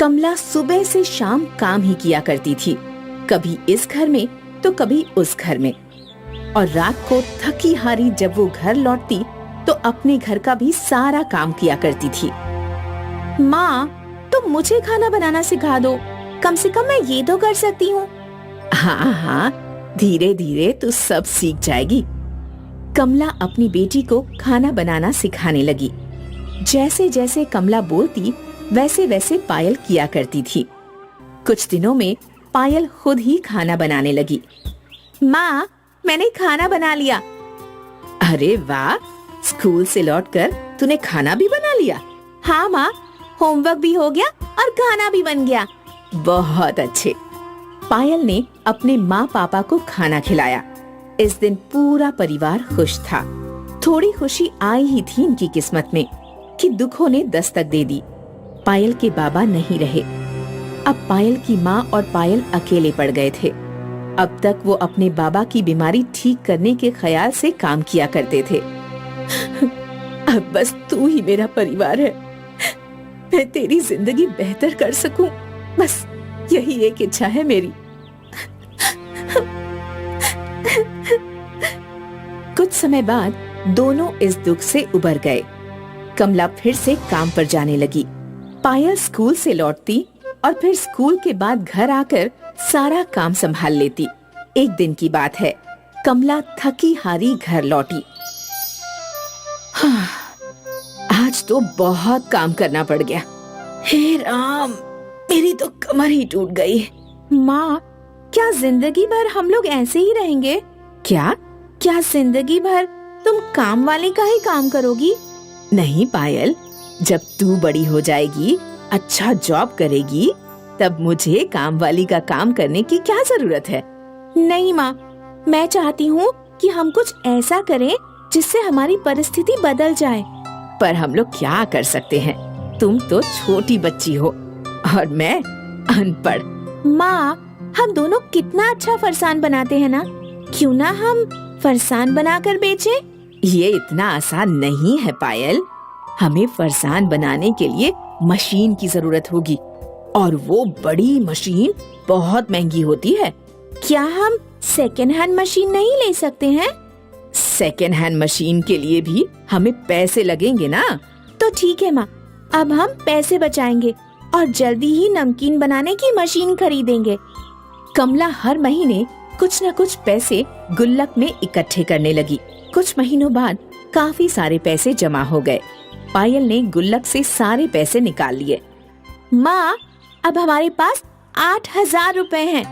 कमला सुबह से शाम काम ही किया करती थी, कभी इस घर में तो कभी उस घर में। और रात को थकी हारी जब वो घर लौटती तो अपने घर का भी सारा काम किया करती थी। माँ, तुम मुझे खाना बनाना सिखा दो, कम से कम मैं ये तो कर सकती हूँ। हाँ हाँ, धीरे धीरे तू सब सीख जाएगी। कमला अपनी बेटी को खाना बनाना सिखाने लगी। जैसे जैसे कमला बोलती वैसे वैसे पायल किया करती थी। कुछ दिनों में पायल खुद ही खाना बनाने लगी। माँ, मैंने खाना बना लिया। अरे वाह, स्कूल से लौटकर तूने खाना भी बना लिया? हाँ माँ, होमवर्क भी हो गया और खाना भी बन गया। बहुत अच्छे। पायल ने अपने माँ पापा को खाना खिलाया। इस दिन पूरा परिवार खुश था। थोड़ी खुशी आई ही थी इनकी किस्मत में कि दुखों ने दस्तक दे दी। पायल के बाबा नहीं रहे। अब पायल की माँ और पायल अकेले पड़ गए थे। अब तक वो अपने बाबा की बीमारी ठीक करने के ख्याल से काम किया करते थे। अब बस तू ही मेरा परिवार है। मैं तेरी जिंदगी बेहतर कर सकूं, बस यही एक इच्छा है मेरी। कुछ समय बाद दोनों इस दुख से उबर गए। कमला फिर से काम पर जाने लगी। पायल स्कूल से लौटती और फिर स्कूल के बाद घर आकर सारा काम संभाल लेती। एक दिन की बात है, कमला थकी हारी घर लौटी। हाँ, आज तो बहुत काम करना पड़ गया। हे राम, मेरी तो कमर ही टूट गई। माँ, क्या जिंदगी भर हम लोग ऐसे ही रहेंगे? क्या? क्या जिंदगी भर तुम काम वाले का ही काम करोगी? नहीं पायल, जब तू बड़ी हो जाएगी, अच्छा जॉब करेगी, तब मुझे काम वाली का काम करने की क्या जरूरत है? नहीं माँ, मैं चाहती हूँ कि हम कुछ ऐसा करें जिससे हमारी परिस्थिति बदल जाए। पर हम लोग क्या कर सकते हैं? तुम तो छोटी बच्ची हो और मैं अनपढ़। माँ, हम दोनों कितना अच्छा फरसान बनाते हैं ना? क्यों ना हम फरसान बनाकर बेचें? ये इतना आसान नहीं है पायल। हमें फरसान बनाने के लिए मशीन की जरूरत होगी और वो बड़ी मशीन बहुत महंगी होती है। क्या हम सेकेंड हैंड मशीन नहीं ले सकते हैं? सेकेंड हैंड मशीन के लिए भी हमें पैसे लगेंगे ना। तो ठीक है माँ, अब हम पैसे बचाएंगे और जल्दी ही नमकीन बनाने की मशीन खरीदेंगे। कमला हर महीने कुछ न कुछ पैसे गुल्लक में इकट्ठे करने लगी। कुछ महीनों बाद काफी सारे पैसे जमा हो गए। पायल ने गुल्लक से सारे पैसे निकाल लिए। माँ, अब हमारे पास 8,000 रुपए हैं।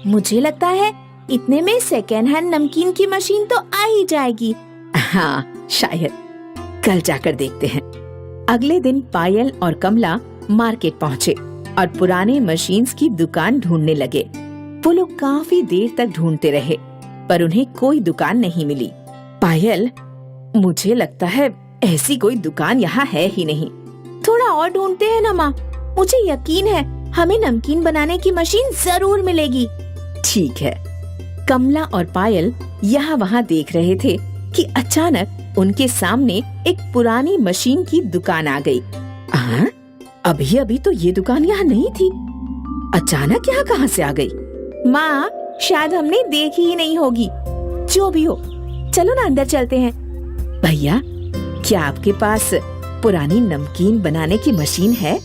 मुझे लगता है इतने में सेकेंड हैंड नमकीन की मशीन तो आ ही जाएगी। हाँ, शायद। कल जाकर देखते हैं। अगले दिन पायल और कमला मार्केट पहुँचे और पुराने मशीन्स की दुकान ढूंढने लगे। वो लोग काफी देर तक ढूंढते रहे, पर उन्हें कोई दुकान नहीं मिली। पायल, मुझे लगता है ऐसी कोई दुकान यहाँ है ही नहीं। थोड़ा और ढूंढते हैं ना माँ, मुझे यकीन है हमें नमकीन बनाने की मशीन जरूर मिलेगी। ठीक है। कमला और पायल यहाँ वहाँ देख रहे थे कि अचानक उनके सामने एक पुरानी मशीन की दुकान आ गई। अभी अभी तो ये दुकान यहाँ नहीं थी, अचानक यहाँ कहाँ से आ गई? माँ, शायद हमने देखी ही नहीं होगी। जो भी हो, चलो ना अंदर चलते हैं। भैया, क्या आपके पास पुरानी नमकीन बनाने की मशीन है?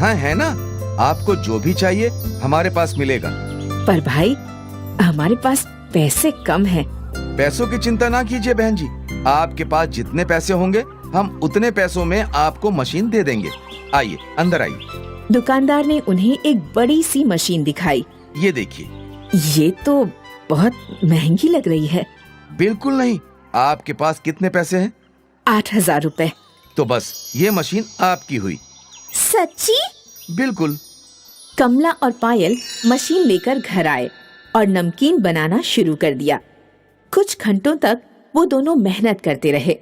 हाँ है ना, आपको जो भी चाहिए हमारे पास मिलेगा। पर भाई, हमारे पास पैसे कम हैं। पैसों की चिंता ना कीजिए बहन जी, आपके पास जितने पैसे होंगे हम उतने पैसों में आपको मशीन दे देंगे। आइए अंदर आइए। दुकानदार ने उन्हें एक बड़ी सी मशीन दिखाई। ये देखिए। ये तो बहुत महंगी लग रही है। बिल्कुल नहीं। आपके पास कितने पैसे हैं? 8,000 रुपए। तो बस ये मशीन आपकी हुई। सच्ची? बिल्कुल। कमला और पायल मशीन लेकर घर आए और नमकीन बनाना शुरू कर दिया। कुछ घंटों तक वो दोनों मेहनत करते रहे।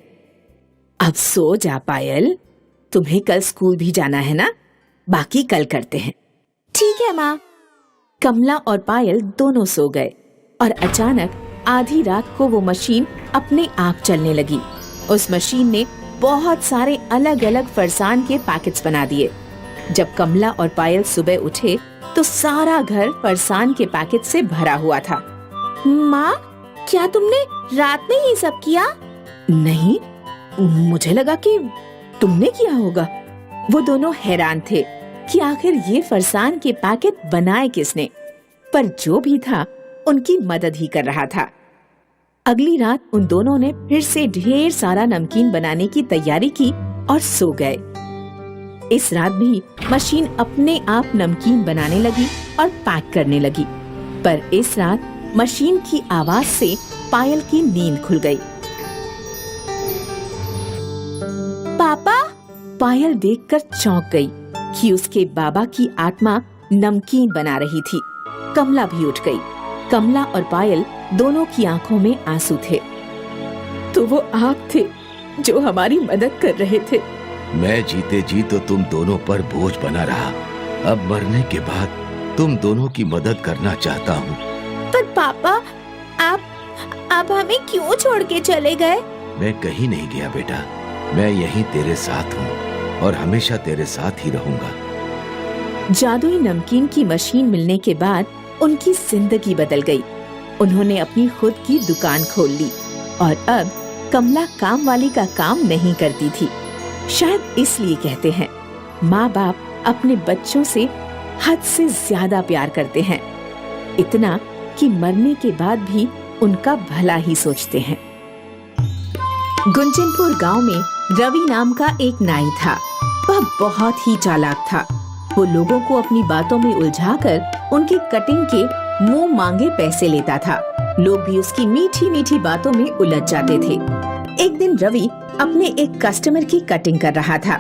अब सो जा पायल, तुम्हें कल स्कूल भी जाना है ना, बाकी कल करते हैं। ठीक है माँ। कमला और पायल दोनों सो गए और अचानक आधी रात को वो मशीन अपने आप चलने लगी। उस मशीन ने बहुत सारे अलग अलग फरसान के पैकेट्स बना दिए। जब कमला और पायल सुबह उठे तो सारा घर फरसान के पैकेट से भरा हुआ था। माँ, क्या तुमने रात में ये सब किया? नहीं, मुझे लगा कि तुमने किया होगा। वो दोनों हैरान थे कि आखिर ये फरसान के पैकेट बनाए किसने, पर जो भी था उनकी मदद ही कर रहा था। अगली रात उन दोनों ने फिर से ढेर सारा नमकीन बनाने की तैयारी की और सो गए। इस रात भी मशीन अपने आप नमकीन बनाने लगी और पैक करने लगी, पर इस रात मशीन की आवाज से पायल की नींद खुल गई। पापा! पायल देखकर चौंक गई कि उसके बाबा की आत्मा नमकीन बना रही थी। कमला भी उठ गई। कमला और पायल दोनों की आंखों में आंसू थे। तो वो आप थे जो हमारी मदद कर रहे थे। मैं जीते जी तो तुम दोनों पर बोझ बना रहा, अब मरने के बाद तुम दोनों की मदद करना चाहता हूँ। पर पापा, आप हमें क्यों छोड़ के चले गए? मैं कहीं नहीं गया बेटा, मैं यहीं तेरे साथ हूँ और हमेशा तेरे साथ ही रहूंगा। जादुई नमकीन की मशीन मिलने के बाद उनकी जिंदगी बदल गई। उन्होंने अपनी खुद की दुकान खोल ली और अब कमला काम वाली का काम नहीं करती थी। शायद इसलिए कहते हैं, माँ बाप अपने बच्चों से हद से ज्यादा प्यार करते हैं, इतना कि मरने के बाद भी उनका भला ही सोचते हैं। गुंजनपुर गांव में रवि नाम का एक नाई था। वह बहुत ही चालाक था। वो लोगों को अपनी बातों में उलझाकर उनकी कटिंग के मुंह मांगे पैसे लेता था। लोग भी उसकी मीठी मीठी बातों में उलझ जाते थे। एक दिन रवि अपने एक कस्टमर की कटिंग कर रहा था।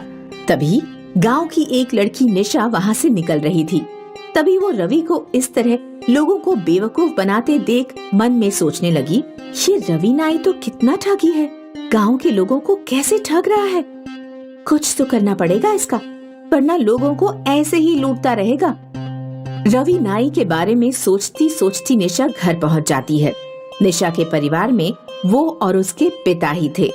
तभी गांव की एक लड़की निशा वहां से निकल रही थी। तभी वो रवि को इस तरह लोगों को बेवकूफ बनाते देख मन में सोचने लगी, ये रवि नाई तो कितना ठगी है, गांव के लोगों को कैसे ठग रहा है। कुछ तो करना पड़ेगा इसका, वरना लोगों को ऐसे ही लूटता रहेगा। रवि नाई के बारे में सोचती सोचती निशा घर पहुंच जाती है। निशा के परिवार में वो और उसके पिता ही थे।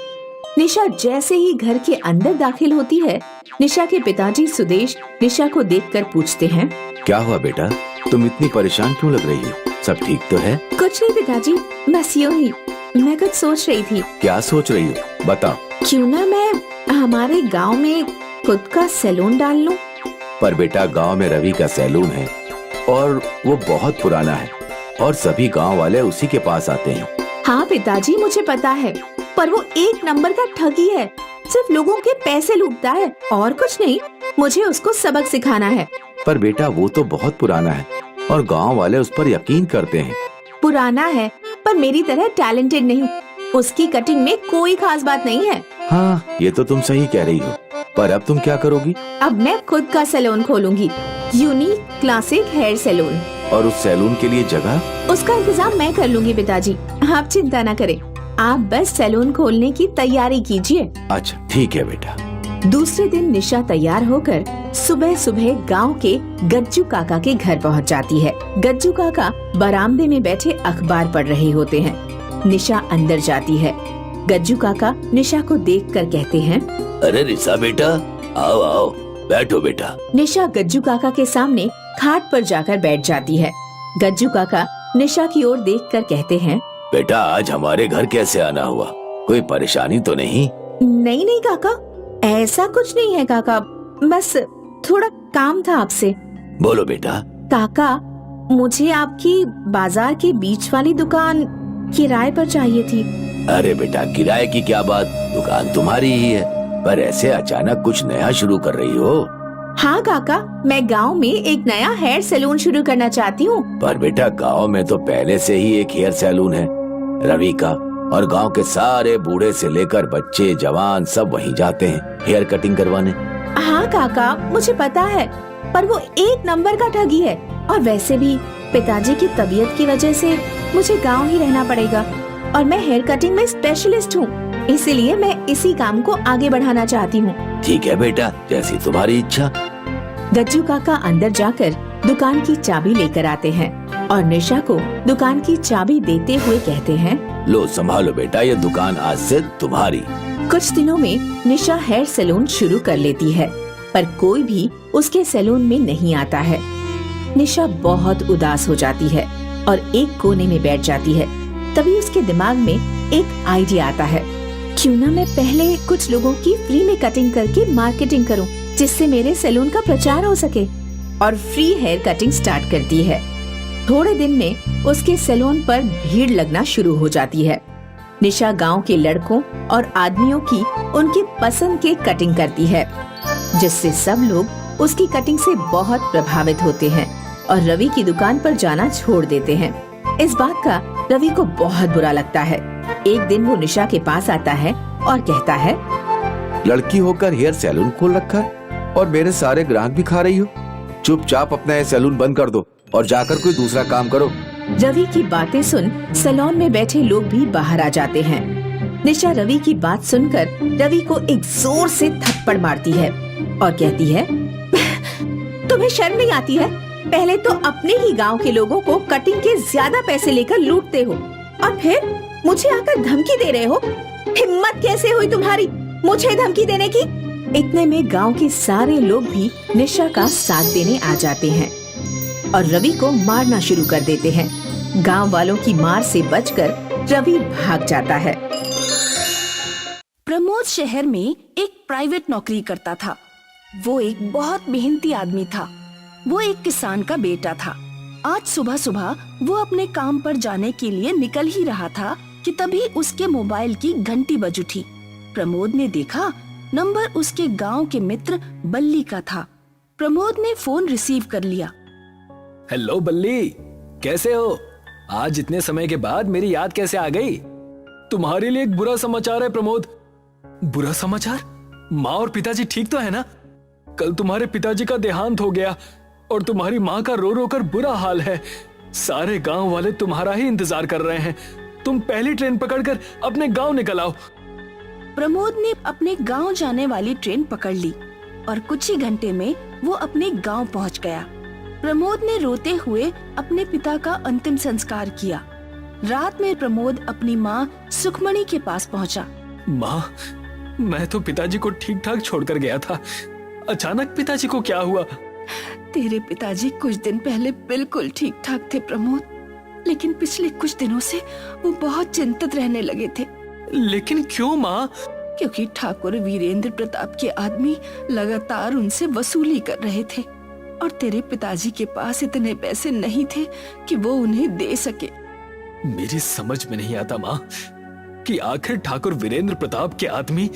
निशा जैसे ही घर के अंदर दाखिल होती है, निशा के पिताजी सुदेश निशा को देखकर पूछते हैं, क्या हुआ बेटा, तुम इतनी परेशान क्यों लग रही हो? सब ठीक तो है? कुछ नहीं पिताजी, बस यूं ही। मैं कुछ सोच रही थी। क्या सोच रही हो, बताओ। क्यों ना मैं हमारे गांव में खुद का सैलून डाल लूं? पर बेटा, गांव में रवि का सैलून है और वो बहुत पुराना है और सभी गांव वाले उसी के पास आते हैं। हाँ पिताजी, मुझे पता है, पर वो एक नंबर का ठगी है। सिर्फ लोगों के पैसे लूटता है और कुछ नहीं। मुझे उसको सबक सिखाना है। पर बेटा, वो तो बहुत पुराना है और गांव वाले उस पर यकीन करते हैं। पुराना है पर मेरी तरह टैलेंटेड नहीं। उसकी कटिंग में कोई खास बात नहीं है। हाँ, ये तो तुम सही कह रही हो, पर अब तुम क्या करोगी? अब मैं खुद का सैलून खोलूंगी, यूनिक क्लासिक हेयर सैलून। और उस सैलून के लिए जगह? उसका इंतजाम मैं कर लूंगी पिताजी, आप चिंता न करें। आप बस सैलून खोलने की तैयारी कीजिए। अच्छा ठीक है बेटा। दूसरे दिन निशा तैयार होकर सुबह सुबह गांव के गज्जू काका के घर पहुंच जाती है। गज्जू काका बरामदे में बैठे अखबार पढ़ रहे होते हैं। निशा अंदर जाती है। गज्जू काका निशा को देखकर कहते हैं, अरे निशा बेटा, आओ आओ, बैठो बेटा। निशा गज्जू काका के सामने खाट पर जाकर बैठ जाती है। गज्जू काका निशा की ओर देखकर कहते हैं, बेटा, आज हमारे घर कैसे आना हुआ? कोई परेशानी तो नहीं? नहीं नहीं काका, ऐसा कुछ नहीं है काका, बस थोड़ा काम था आपसे। बोलो बेटा। काका, मुझे आपकी बाजार के बीच वाली दुकान किराए पर चाहिए थी। अरे बेटा, किराए की क्या बात, दुकान तुम्हारी ही है, पर ऐसे अचानक कुछ नया शुरू कर रही हो? हाँ काका, मैं गांव में एक नया हेयर सैलून शुरू करना चाहती हूँ। पर बेटा, गांव में तो पहले से ही एक हेयर सैलून है, रवि का, और गांव के सारे बूढ़े से लेकर बच्चे जवान सब वहीं जाते हैं हेयर कटिंग करवाने। हाँ काका, मुझे पता है, पर वो एक नंबर का ठगी है। और वैसे भी पिताजी की तबीयत की वजह से मुझे गांव ही रहना पड़ेगा और मैं हेयर कटिंग में स्पेशलिस्ट हूँ, इसीलिए मैं इसी काम को आगे बढ़ाना चाहती हूँ। ठीक है बेटा, जैसी तुम्हारी इच्छा। गज्जू काका अंदर जाकर दुकान की चाबी लेकर आते हैं और निशा को दुकान की चाबी देते हुए कहते हैं, लो संभालो बेटा, ये दुकान आज से तुम्हारी। कुछ दिनों में निशा हेयर सैलून शुरू कर लेती है, पर कोई भी उसके सैलून में नहीं आता है। निशा बहुत उदास हो जाती है और एक कोने में बैठ जाती है। तभी उसके दिमाग में एक आइडिया आता है, क्यों ना मैं पहले कुछ लोगों की फ्री में कटिंग करके मार्केटिंग करूं, जिससे मेरे सैलून का प्रचार हो सके। और फ्री हेयर कटिंग स्टार्ट करती है। थोड़े दिन में उसके सैलून पर भीड़ लगना शुरू हो जाती है। निशा गांव के लड़कों और आदमियों की उनके पसंद के कटिंग करती है, जिससे सब लोग उसकी कटिंग से बहुत प्रभावित होते हैं और रवि की दुकान पर जाना छोड़ देते हैं। इस बात का रवि को बहुत बुरा लगता है। एक दिन वो निशा के पास आता है और कहता है, लड़की होकर हेयर सैलून खोल रखा है और मेरे सारे ग्राहक भी खा रही हो। चुपचाप अपना ये सैलून बंद कर दो और जाकर कोई दूसरा काम करो। रवि की बातें सुन सैलून में बैठे लोग भी बाहर आ जाते हैं। निशा रवि की बात सुनकर रवि को एक जोर से थप्पड़ मारती है और कहती है, तुम्हें शर्म नहीं आती है? पहले तो अपने ही गांव के लोगों को कटिंग के ज्यादा पैसे लेकर लूटते हो और फिर मुझे आकर धमकी दे रहे हो। हिम्मत कैसे हुई तुम्हारी मुझे धमकी देने की? इतने में गांव के सारे लोग भी निशा का साथ देने आ जाते हैं और रवि को मारना शुरू कर देते हैं। गांव वालों की मार से बचकर रवि भाग जाता है। प्रमोद शहर में एक प्राइवेट नौकरी करता था। वो एक बहुत मेहनती आदमी था। वो एक किसान का बेटा था। आज सुबह सुबह वो अपने काम पर जाने के लिए निकल ही रहा था कि तभी उसके मोबाइल की घंटी बज उठी। प्रमोद ने देखा नंबर उसके गांव के मित्र बल्ली का था। प्रमोद ने फोन रिसीव कर लिया। हेलो बल्ली, कैसे हो? आज इतने समय के बाद मेरी याद कैसे आ गई? तुम्हारे लिए एक बुरा समाचार है प्रमोद। बुरा समाचार? माँ और पिताजी ठीक तो है ना? कल तुम्हारे पिताजी का देहांत हो गया और तुम्हारी माँ का रो रो कर बुरा हाल है। सारे गांव वाले तुम्हारा ही इंतजार कर रहे हैं। तुम पहली ट्रेन पकड़कर अपने गांव निकल आओ। प्रमोद ने अपने गांव जाने वाली ट्रेन पकड़ ली और कुछ ही घंटे में वो अपने गांव पहुंच गया। प्रमोद ने रोते हुए अपने पिता का अंतिम संस्कार किया। रात में प्रमोद अपनी माँ सुखमणि के पास पहुंचा। माँ, मैं तो पिताजी को ठीक ठाक छोड़कर गया था। अचानक पिताजी को क्या हुआ? तेरे पिताजी कुछ दिन पहले बिल्कुल ठीक ठाक थे प्रमोद, लेकिन पिछले कुछ दिनों से वो बहुत चिंतित रहने लगे थे। लेकिन क्यों माँ? क्योंकि ठाकुर वीरेंद्र प्रताप के आदमी लगातार उनसे वसूली कर रहे थे और तेरे पिताजी के पास इतने पैसे नहीं थे कि वो उन्हें दे सके। मेरी समझ में नहीं आता माँ कि आखिर ठाकुर वीरेंद्र प्रताप के आदमी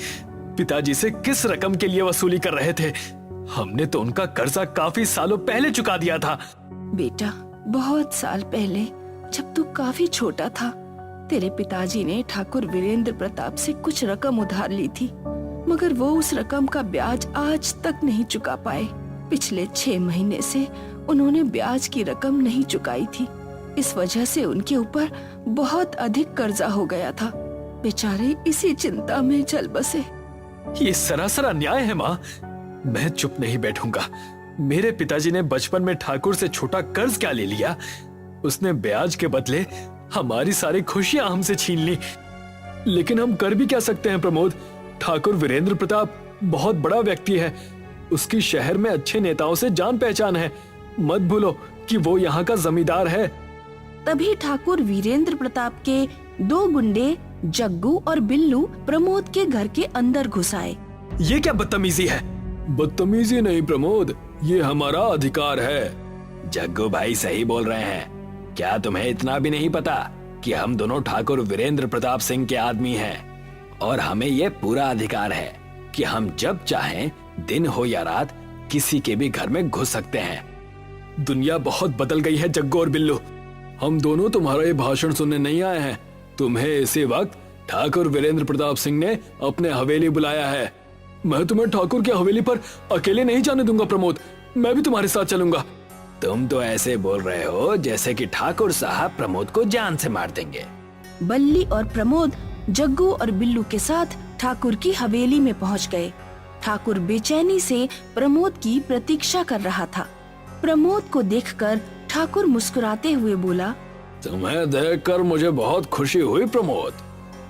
पिताजी से किस रकम के लिए वसूली कर रहे थे। हमने तो उनका कर्जा काफी सालों पहले चुका दिया था। बेटा, बहुत साल पहले जब तू काफी छोटा था, तेरे पिताजी ने ठाकुर वीरेंद्र प्रताप से कुछ रकम उधार ली थी, मगर वो उस रकम का ब्याज आज तक नहीं चुका पाए। पिछले 6 महीने से उन्होंने ब्याज की रकम नहीं चुकाई थी। इस वजह से उनके ऊपर बहुत अधिक कर्जा हो गया था। बेचारे इसी चिंता में चल बसे। ये सरासर अन्याय है माँ। मैं चुप नहीं बैठूंगा। मेरे पिताजी ने बचपन में ठाकुर से छोटा कर्ज क्या ले लिया? उसने ब्याज के बदले हमारी सारी खुशियां हमसे छीन ली। लेकिन हम कर भी क्या सकते हैं प्रमोद? ठाकुर वीरेंद्र प्रताप बहुत बड़ा व्यक्ति है। उसकी शहर में अच्छे नेताओं से जान पहचान है। मत भूलो कि वो यहाँ का जमींदार है। तभी ठाकुर वीरेंद्र प्रताप के 2 गुंडे जग्गू और बिल्लू प्रमोद के घर के अंदर घुस आए। ये क्या बदतमीजी है? बदतमीजी नहीं प्रमोद, ये हमारा अधिकार है। जग्गू भाई सही बोल रहे हैं। क्या तुम्हें इतना भी नहीं पता कि हम दोनों ठाकुर वीरेंद्र प्रताप सिंह के आदमी हैं और हमें ये पूरा अधिकार है कि हम जब चाहें, दिन हो या रात, किसी के भी घर में घुस सकते हैं। दुनिया बहुत बदल गई है जग्गू और बिल्लू। हम दोनों तुम्हारा ये भाषण सुनने नहीं आए हैं। तुम्हें इसी वक्त ठाकुर वीरेंद्र प्रताप सिंह ने अपने हवेली बुलाया है। मैं तुम्हें ठाकुर की हवेली पर अकेले नहीं जाने दूंगा प्रमोद। मैं भी तुम्हारे साथ चलूंगा। तुम तो ऐसे बोल रहे हो जैसे कि ठाकुर साहब प्रमोद को जान से मार देंगे। बल्ली और प्रमोद जग्गू और बिल्लू के साथ ठाकुर की हवेली में पहुंच गए। ठाकुर बेचैनी से प्रमोद की प्रतीक्षा कर रहा था। प्रमोद को देखकर ठाकुर मुस्कुराते हुए बोला, तुम्हें देखकर मुझे बहुत खुशी हुई प्रमोद।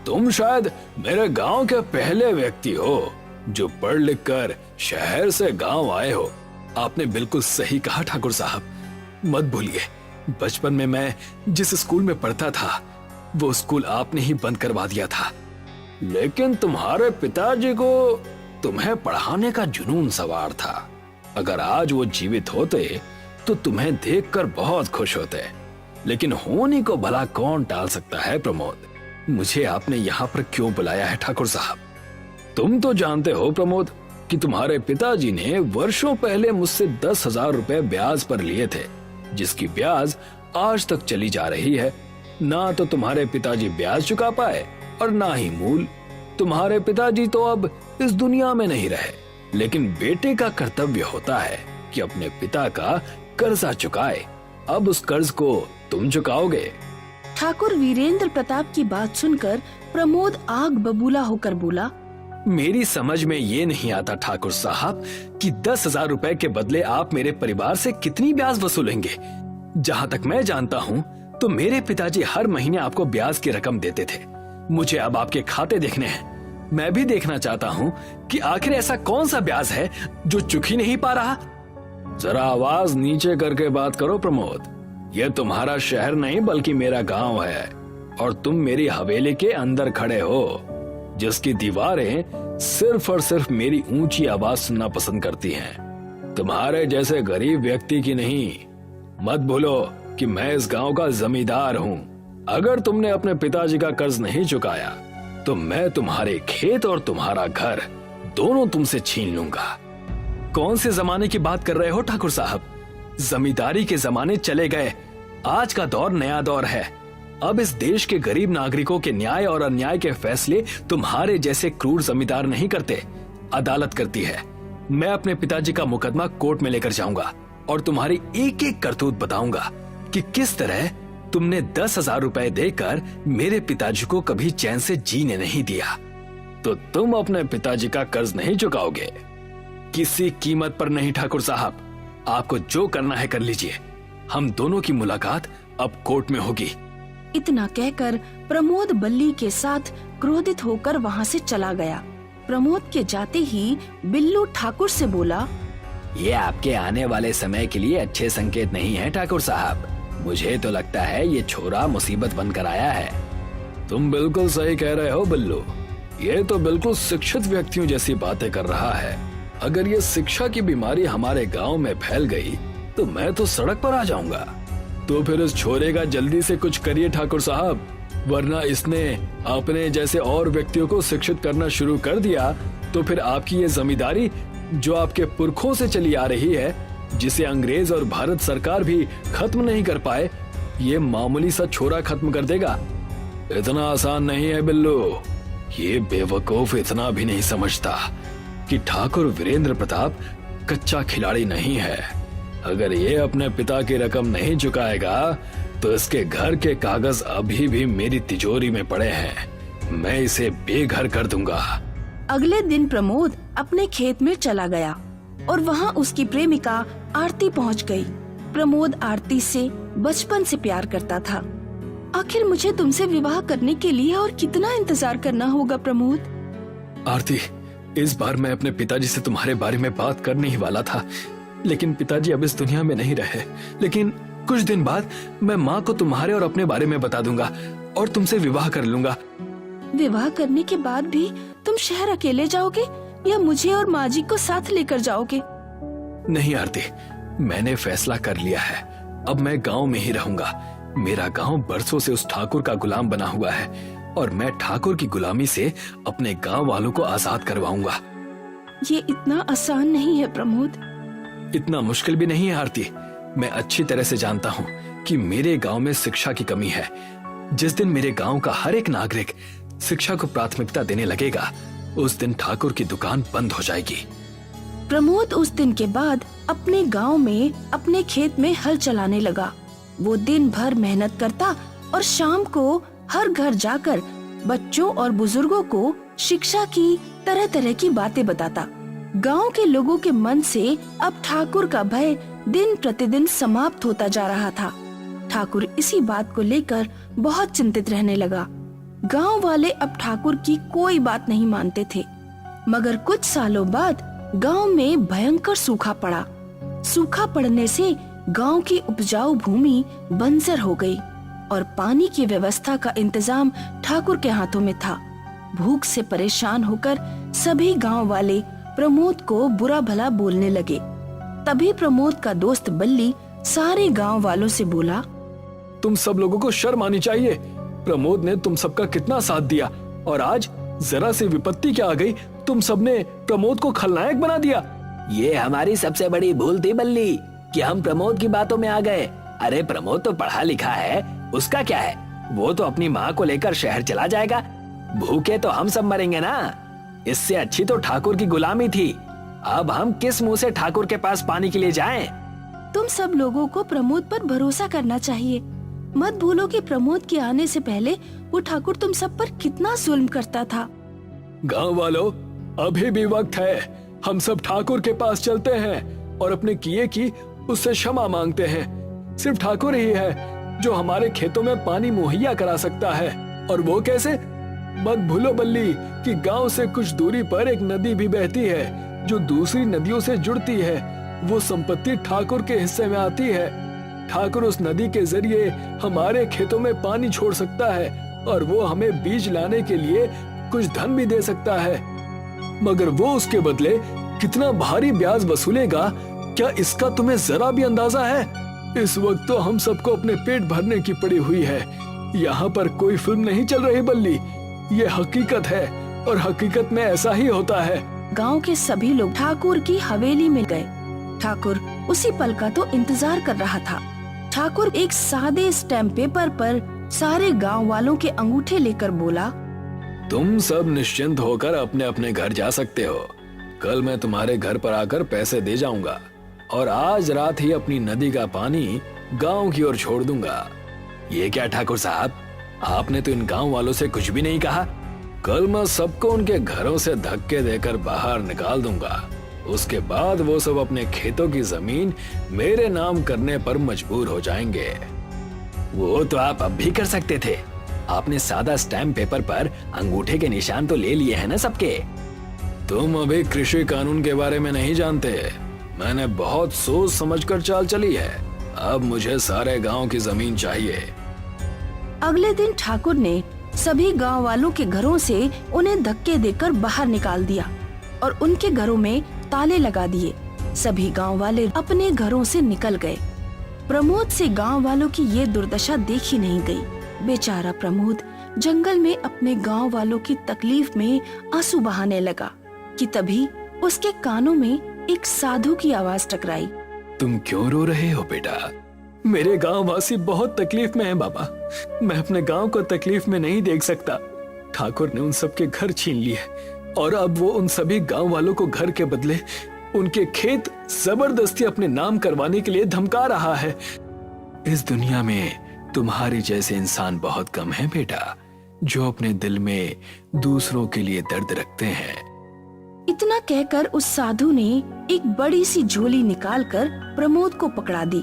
तुम शायद मेरे गांव के पहले व्यक्ति हो जो पढ़ लिख कर शहर से गांव आए हो। आपने बिल्कुल सही कहा ठाकुर साहब। मत भूलिए, बचपन में मैं जिस स्कूल में पढ़ता था वो स्कूल आपने ही बंद करवा दिया था। लेकिन तुम्हारे पिताजी को तुम्हें पढ़ाने का जुनून सवार था। अगर आज वो जीवित होते तो तुम्हें देखकर बहुत खुश होते। लेकिन होने को भला कौन टाल सकता है प्रमोद। मुझे आपने यहाँ पर क्यों बुलाया है ठाकुर साहब? तुम तो जानते हो प्रमोद कि तुम्हारे पिताजी ने वर्षों पहले मुझसे 10,000 रुपए ब्याज पर लिए थे, जिसकी ब्याज आज तक चली जा रही है। ना तो तुम्हारे पिताजी ब्याज चुका पाए और ना ही मूल। तुम्हारे पिताजी तो अब इस दुनिया में नहीं रहे, लेकिन बेटे का कर्तव्य होता है कि अपने पिता का कर्जा चुकाए। अब उस कर्ज को तुम चुकाओगे। ठाकुर वीरेंद्र प्रताप की बात सुनकर प्रमोद आग बबूला होकर बोला, मेरी समझ में ये नहीं आता ठाकुर साहब कि 10,000 रुपए के बदले आप मेरे परिवार से कितनी ब्याज वसूलेंगे। जहाँ तक मैं जानता हूँ तो मेरे पिताजी हर महीने आपको ब्याज की रकम देते थे। मुझे अब आपके खाते देखने हैं। मैं भी देखना चाहता हूँ कि आखिर ऐसा कौन सा ब्याज है जो चुक ही नहीं पा रहा। जरा आवाज नीचे करके बात करो प्रमोद। यह तुम्हारा शहर नहीं बल्कि मेरा गांव है और तुम मेरी हवेली के अंदर खड़े हो, जिसकी दीवारें सिर्फ और सिर्फ मेरी ऊंची आवाज सुनना पसंद करती हैं, तुम्हारे जैसे गरीब व्यक्ति की नहीं। मत भूलो कि मैं इस गांव का जमींदार हूँ। अगर तुमने अपने पिताजी का कर्ज नहीं चुकाया तो मैं तुम्हारे खेत और तुम्हारा घर दोनों तुमसे छीन लूंगा। कौन से जमाने की बात कर रहे हो ठाकुर साहब? जमींदारी के जमाने चले गए। आज का दौर नया दौर है। अब इस देश के गरीब नागरिकों के न्याय और अन्याय के फैसले तुम्हारे जैसे क्रूर जमींदार नहीं करते, अदालत करती है। मैं अपने पिताजी का मुकदमा कोर्ट में लेकर जाऊंगा और तुम्हारी एक एक करतूत बताऊंगा कि किस तरह तुमने 10,000 रुपए देकर मेरे पिताजी को कभी चैन से जीने नहीं दिया। तो तुम अपने पिताजी का कर्ज नहीं चुकाओगे किसी कीमत पर नहीं ठाकुर साहब। आपको जो करना है कर लीजिए। हम दोनों की मुलाकात अब कोर्ट में होगी। इतना कहकर प्रमोद बल्ली के साथ क्रोधित होकर वहाँ से चला गया। प्रमोद के जाते ही बिल्लू ठाकुर से बोला, ये आपके आने वाले समय के लिए अच्छे संकेत नहीं है ठाकुर साहब। मुझे तो लगता है ये छोरा मुसीबत बनकर आया है। तुम बिल्कुल सही कह रहे हो बिल्लू। ये तो बिल्कुल शिक्षित व्यक्तियों जैसी बातें कर रहा है। अगर ये शिक्षा की बीमारी हमारे गांव में फैल गई तो मैं तो सड़क पर आ जाऊंगा। तो फिर इस छोरे का जल्दी से कुछ करिए ठाकुर साहब, वरना इसने अपने जैसे और व्यक्तियों को शिक्षित करना शुरू कर दिया तो फिर आपकी ये जमींदारी जो आपके पुरखों से चली आ रही है, जिसे अंग्रेज और भारत सरकार भी खत्म नहीं कर पाए, ये मामूली सा छोरा खत्म कर देगा। इतना आसान नहीं है बिल्लू। ये बेवकूफ इतना भी नहीं समझता कि ठाकुर वीरेंद्र प्रताप कच्चा खिलाड़ी नहीं है। अगर ये अपने पिता की रकम नहीं चुकाएगा तो इसके घर के कागज अभी भी मेरी तिजोरी में पड़े हैं। मैं इसे बेघर कर दूंगा। अगले दिन प्रमोद अपने खेत में चला गया और वहाँ उसकी प्रेमिका आरती पहुँच गई। प्रमोद आरती से बचपन से प्यार करता था। आखिर मुझे तुमसे विवाह करने के लिए और कितना इंतजार करना होगा प्रमोद? आरती, इस बार मैं अपने पिताजी से तुम्हारे बारे में बात करने ही वाला था, लेकिन पिताजी अब इस दुनिया में नहीं रहे। लेकिन कुछ दिन बाद मैं माँ को तुम्हारे और अपने बारे में बता दूंगा और तुमसे विवाह कर लूंगा। विवाह करने के बाद भी तुम शहर अकेले जाओगे या मुझे और माँ जी को साथ लेकर जाओगे? नहीं आरती, मैंने फैसला कर लिया है। अब मैं गांव में ही रहूंगा। मेरा गांव बरसों से उस ठाकुर का गुलाम बना हुआ है और मैं ठाकुर की गुलामी से अपने गांव वालों को आजाद करवाऊंगा। ये इतना आसान नहीं है प्रमोद। इतना मुश्किल भी नहीं है आरती। मैं अच्छी तरह से जानता हूँ कि मेरे गांव में शिक्षा की कमी है। जिस दिन मेरे गांव का हर एक नागरिक शिक्षा को प्राथमिकता देने लगेगा, उस दिन ठाकुर की दुकान बंद हो जाएगी। प्रमोद उस दिन के बाद अपने गांव में अपने खेत में हल चलाने लगा। वो दिन भर मेहनत करता और शाम को हर घर जाकर बच्चों और बुजुर्गों को शिक्षा की तरह तरह की बातें बताता। गांव के लोगों के मन से अब ठाकुर का भय दिन प्रतिदिन समाप्त होता जा रहा था। ठाकुर इसी बात को लेकर बहुत चिंतित रहने लगा। गांव वाले अब ठाकुर की कोई बात नहीं मानते थे। मगर कुछ सालों बाद गांव में भयंकर सूखा पड़ा। सूखा पड़ने से गांव की उपजाऊ भूमि बंजर हो गई और पानी की व्यवस्था का इंतजाम ठाकुर के हाथों में था। भूख से परेशान होकर सभी गांव वाले प्रमोद को बुरा भला बोलने लगे। तभी प्रमोद का दोस्त बल्ली सारे गांव वालों से बोला, तुम सब लोगों को शर्म आनी चाहिए। प्रमोद ने तुम सबका कितना साथ दिया और आज जरा सी विपत्ति क्या आ गई, तुम सबने प्रमोद को खलनायक बना दिया। ये हमारी सबसे बड़ी भूल थी बल्ली कि हम प्रमोद की बातों में आ गए। अरे प्रमोद तो पढ़ा लिखा है, उसका क्या है, वो तो अपनी माँ को लेकर शहर चला जाएगा। भूखे तो हम सब मरेंगे ना। इससे अच्छी तो ठाकुर की गुलामी थी। अब हम किस मुंह से ठाकुर के पास पानी के लिए जाएं? तुम सब लोगों को प्रमोद पर भरोसा करना चाहिए। मत भूलो कि प्रमोद के आने से पहले वो ठाकुर तुम सब पर कितना जुल्म करता था। गांव वालों, अभी भी वक्त है। हम सब ठाकुर के पास चलते हैं और अपने किए की उससे क्षमा मांगते हैं। सिर्फ ठाकुर ही है जो हमारे खेतों में पानी मुहैया करा सकता है। और वो कैसे? मत भूलो बल्ली कि गांव से कुछ दूरी पर एक नदी भी बहती है जो दूसरी नदियों से जुड़ती है। वो संपत्ति ठाकुर के हिस्से में आती है। ठाकुर उस नदी के जरिए हमारे खेतों में पानी छोड़ सकता है और वो हमें बीज लाने के लिए कुछ धन भी दे सकता है। मगर वो उसके बदले कितना भारी ब्याज वसूलेगा, क्या इसका तुम्हें जरा भी अंदाजा है? इस वक्त तो हम सबको अपने पेट भरने की पड़ी हुई है। यहाँ पर कोई फिल्म नहीं चल रही बल्ली, ये हकीकत है और हकीकत में ऐसा ही होता है। गांव के सभी लोग ठाकुर की हवेली में गए। ठाकुर उसी पल का तो इंतजार कर रहा था। ठाकुर एक सादे स्टैम्प पेपर पर सारे गांव वालों के अंगूठे लेकर बोला, तुम सब निश्चिंत होकर अपने अपने घर जा सकते हो। कल मैं तुम्हारे घर पर आकर पैसे दे जाऊंगा और आज रात ही अपनी नदी का पानी गांव की ओर छोड़ दूंगा। ये क्या ठाकुर साहब, आपने तो इन गांव वालों से कुछ भी नहीं कहा। कल मैं सबको उनके घरों से धक्के देकर बाहर निकाल दूंगा। उसके बाद वो सब अपने खेतों की जमीन मेरे नाम करने पर मजबूर हो जाएंगे। वो तो आप अब भी कर सकते थे। आपने सादा स्टैम्प पेपर पर अंगूठे के निशान तो ले लिए हैं ना सबके। तुम अभी कृषि कानून के बारे में नहीं जानते। मैंने बहुत सोच समझकर चाल चली है। अब मुझे सारे गांव की जमीन चाहिए। अगले दिन ठाकुर ने सभी गांव वालों के घरों से उन्हें धक्के देकर बाहर निकाल दिया और उनके घरों में ताले लगा दिए। सभी गांव वाले अपने घरों से निकल गए। प्रमोद से गांव वालों की ये दुर्दशा देखी नहीं गई। बेचारा प्रमोद जंगल में अपने गांव वालों की तकलीफ में आंसू बहाने लगा कि तभी उसके कानों में एक साधु की आवाज टकराई। तुम क्यों रो रहे हो बेटा? मेरे गांव वासी बहुत तकलीफ में हैं बाबा। मैं अपने गांव को तकलीफ में नहीं देख सकता। ठाकुर ने उन सबके घर छीन लिए और अब वो उन सभी गांव वालों को घर के बदले उनके खेत जबरदस्ती अपने नाम करवाने के लिए धमका रहा है। इस दुनिया में तुम्हारे जैसे इंसान बहुत कम हैं बेटा, जो अपने दिल में दूसरों के लिए दर्द रखते हैं। इतना कहकर उस साधु ने एक बड़ी सी झोली निकालकर प्रमोद को पकड़ा दी।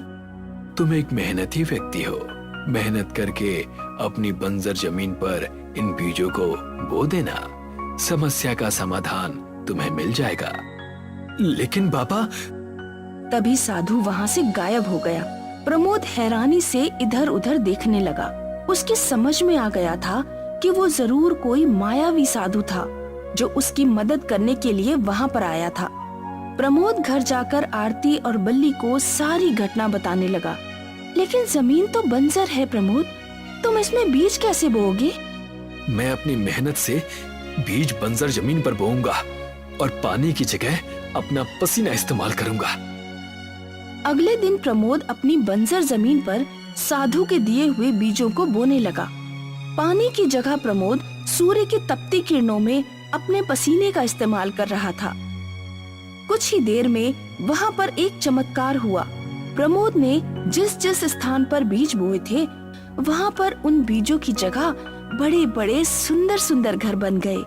तुम एक मेहनती व्यक्ति हो। मेहनत करके अपनी बंजर जमीन पर इन बीजों को बो देना। समस्या का समाधान तुम्हें मिल जाएगा। लेकिन बाबा। तभी साधु वहाँ से गायब हो गया। प्रमोद हैरानी से इधर उधर देखने लगा। उसकी समझ में आ गया था कि वो जरूर कोई मायावी साधु था जो उसकी मदद करने के लिए वहाँ पर आया था। प्रमोद घर जाकर आरती और बल्ली को सारी घटना बताने लगा। लेकिन जमीन तो बंजर है प्रमोद, तुम इसमें बीज कैसे बोओगे? मैं अपनी मेहनत से बीज बंजर जमीन पर बोऊंगा और पानी की जगह अपना पसीना इस्तेमाल करूंगा। अगले दिन प्रमोद अपनी बंजर जमीन पर साधु के दिए हुए बीजों को बोने लगा। पानी की जगह प्रमोद सूर्य की तपती किरणों में अपने पसीने का इस्तेमाल कर रहा था। कुछ ही देर में वहाँ पर एक चमत्कार हुआ। प्रमोद ने जिस जिस स्थान पर बीज बोए थे वहाँ पर उन बीजों की जगह बड़े बड़े सुंदर सुंदर घर बन गए।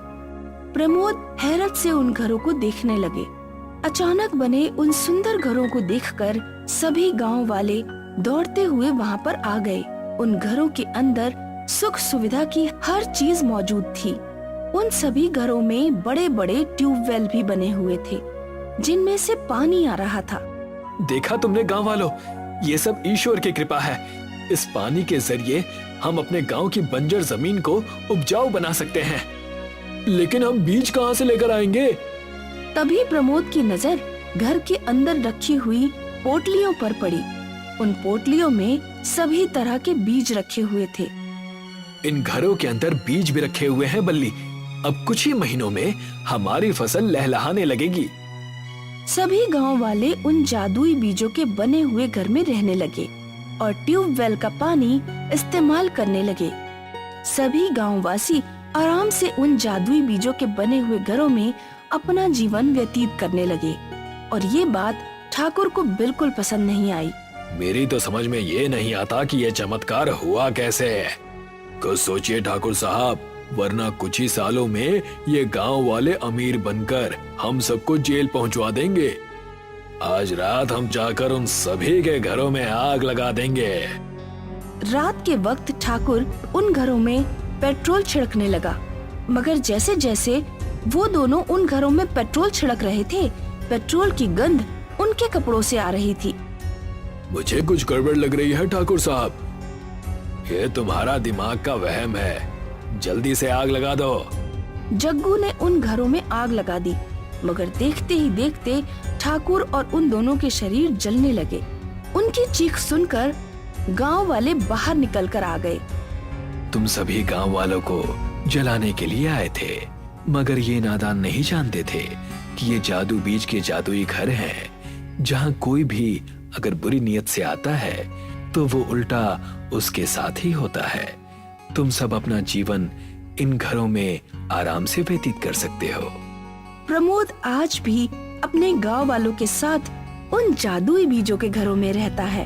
प्रमोद हैरत से उन घरों को देखने लगे। अचानक बने उन सुंदर घरों को देखकर सभी गांव वाले दौड़ते हुए वहां पर आ गए। उन घरों के अंदर सुख सुविधा की हर चीज मौजूद थी। उन सभी घरों में बड़े बड़े ट्यूबवेल भी बने हुए थे, जिनमें से पानी आ रहा था। देखा तुमने गांव वालों, ये सब ईश्वर की कृपा है। इस पानी के जरिए हम अपने गांव की बंजर जमीन को उपजाऊ बना सकते हैं। लेकिन हम बीज कहां से लेकर आएंगे? तभी प्रमोद की नजर घर के अंदर रखी हुई पोटलियों पर पड़ी। उन पोटलियों में सभी तरह के बीज रखे हुए थे। इन घरों के अंदर बीज भी रखे हुए हैं बल्ली। अब कुछ ही महीनों में हमारी फसल लहलहाने लगेगी। सभी गांव वाले उन जादुई बीजों के बने हुए घर में रहने लगे और ट्यूबवेल का पानी इस्तेमाल करने लगे। सभी गांववासी आराम से उन जादुई बीजों के बने हुए घरों में अपना जीवन व्यतीत करने लगे। और ये बात ठाकुर को बिल्कुल पसंद नहीं आई। मेरी तो समझ में ये नहीं आता कि ये चमत्कार हुआ कैसे। कुछ सोचिए ठाकुर साहब, वरना कुछ ही सालों में ये गांव वाले अमीर बनकर हम सबको जेल पहुंचवा देंगे। आज रात हम जाकर उन सभी के घरों में आग लगा देंगे। रात के वक्त ठाकुर उन घरों में पेट्रोल छिड़कने लगा, मगर जैसे जैसे वो दोनों उन घरों में पेट्रोल छिड़क रहे थे, पेट्रोल की गंध उनके कपड़ों से आ रही थी। मुझे कुछ गड़बड़ लग रही है ठाकुर साहब। ये तुम्हारा दिमाग का वहम है, जल्दी से आग लगा दो। जग्गू ने उन घरों में आग लगा दी, मगर देखते ही देखते ठाकुर और उन दोनों के शरीर जलने लगे। उनकी चीख सुनकर गांव वाले बाहर निकल कर आ गए। तुम सभी गांव वालों को जलाने के लिए आए थे, मगर ये नादान नहीं जानते थे कि ये जादू बीज के जादुई घर हैं, जहां कोई भी अगर बुरी नीयत से आता है तो वो उल्टा उसके साथ ही होता है। तुम सब अपना जीवन इन घरों में आराम से व्यतीत कर सकते हो। प्रमोद आज भी अपने गांव वालों के साथ उन जादुई बीजों के घरों में रहता है।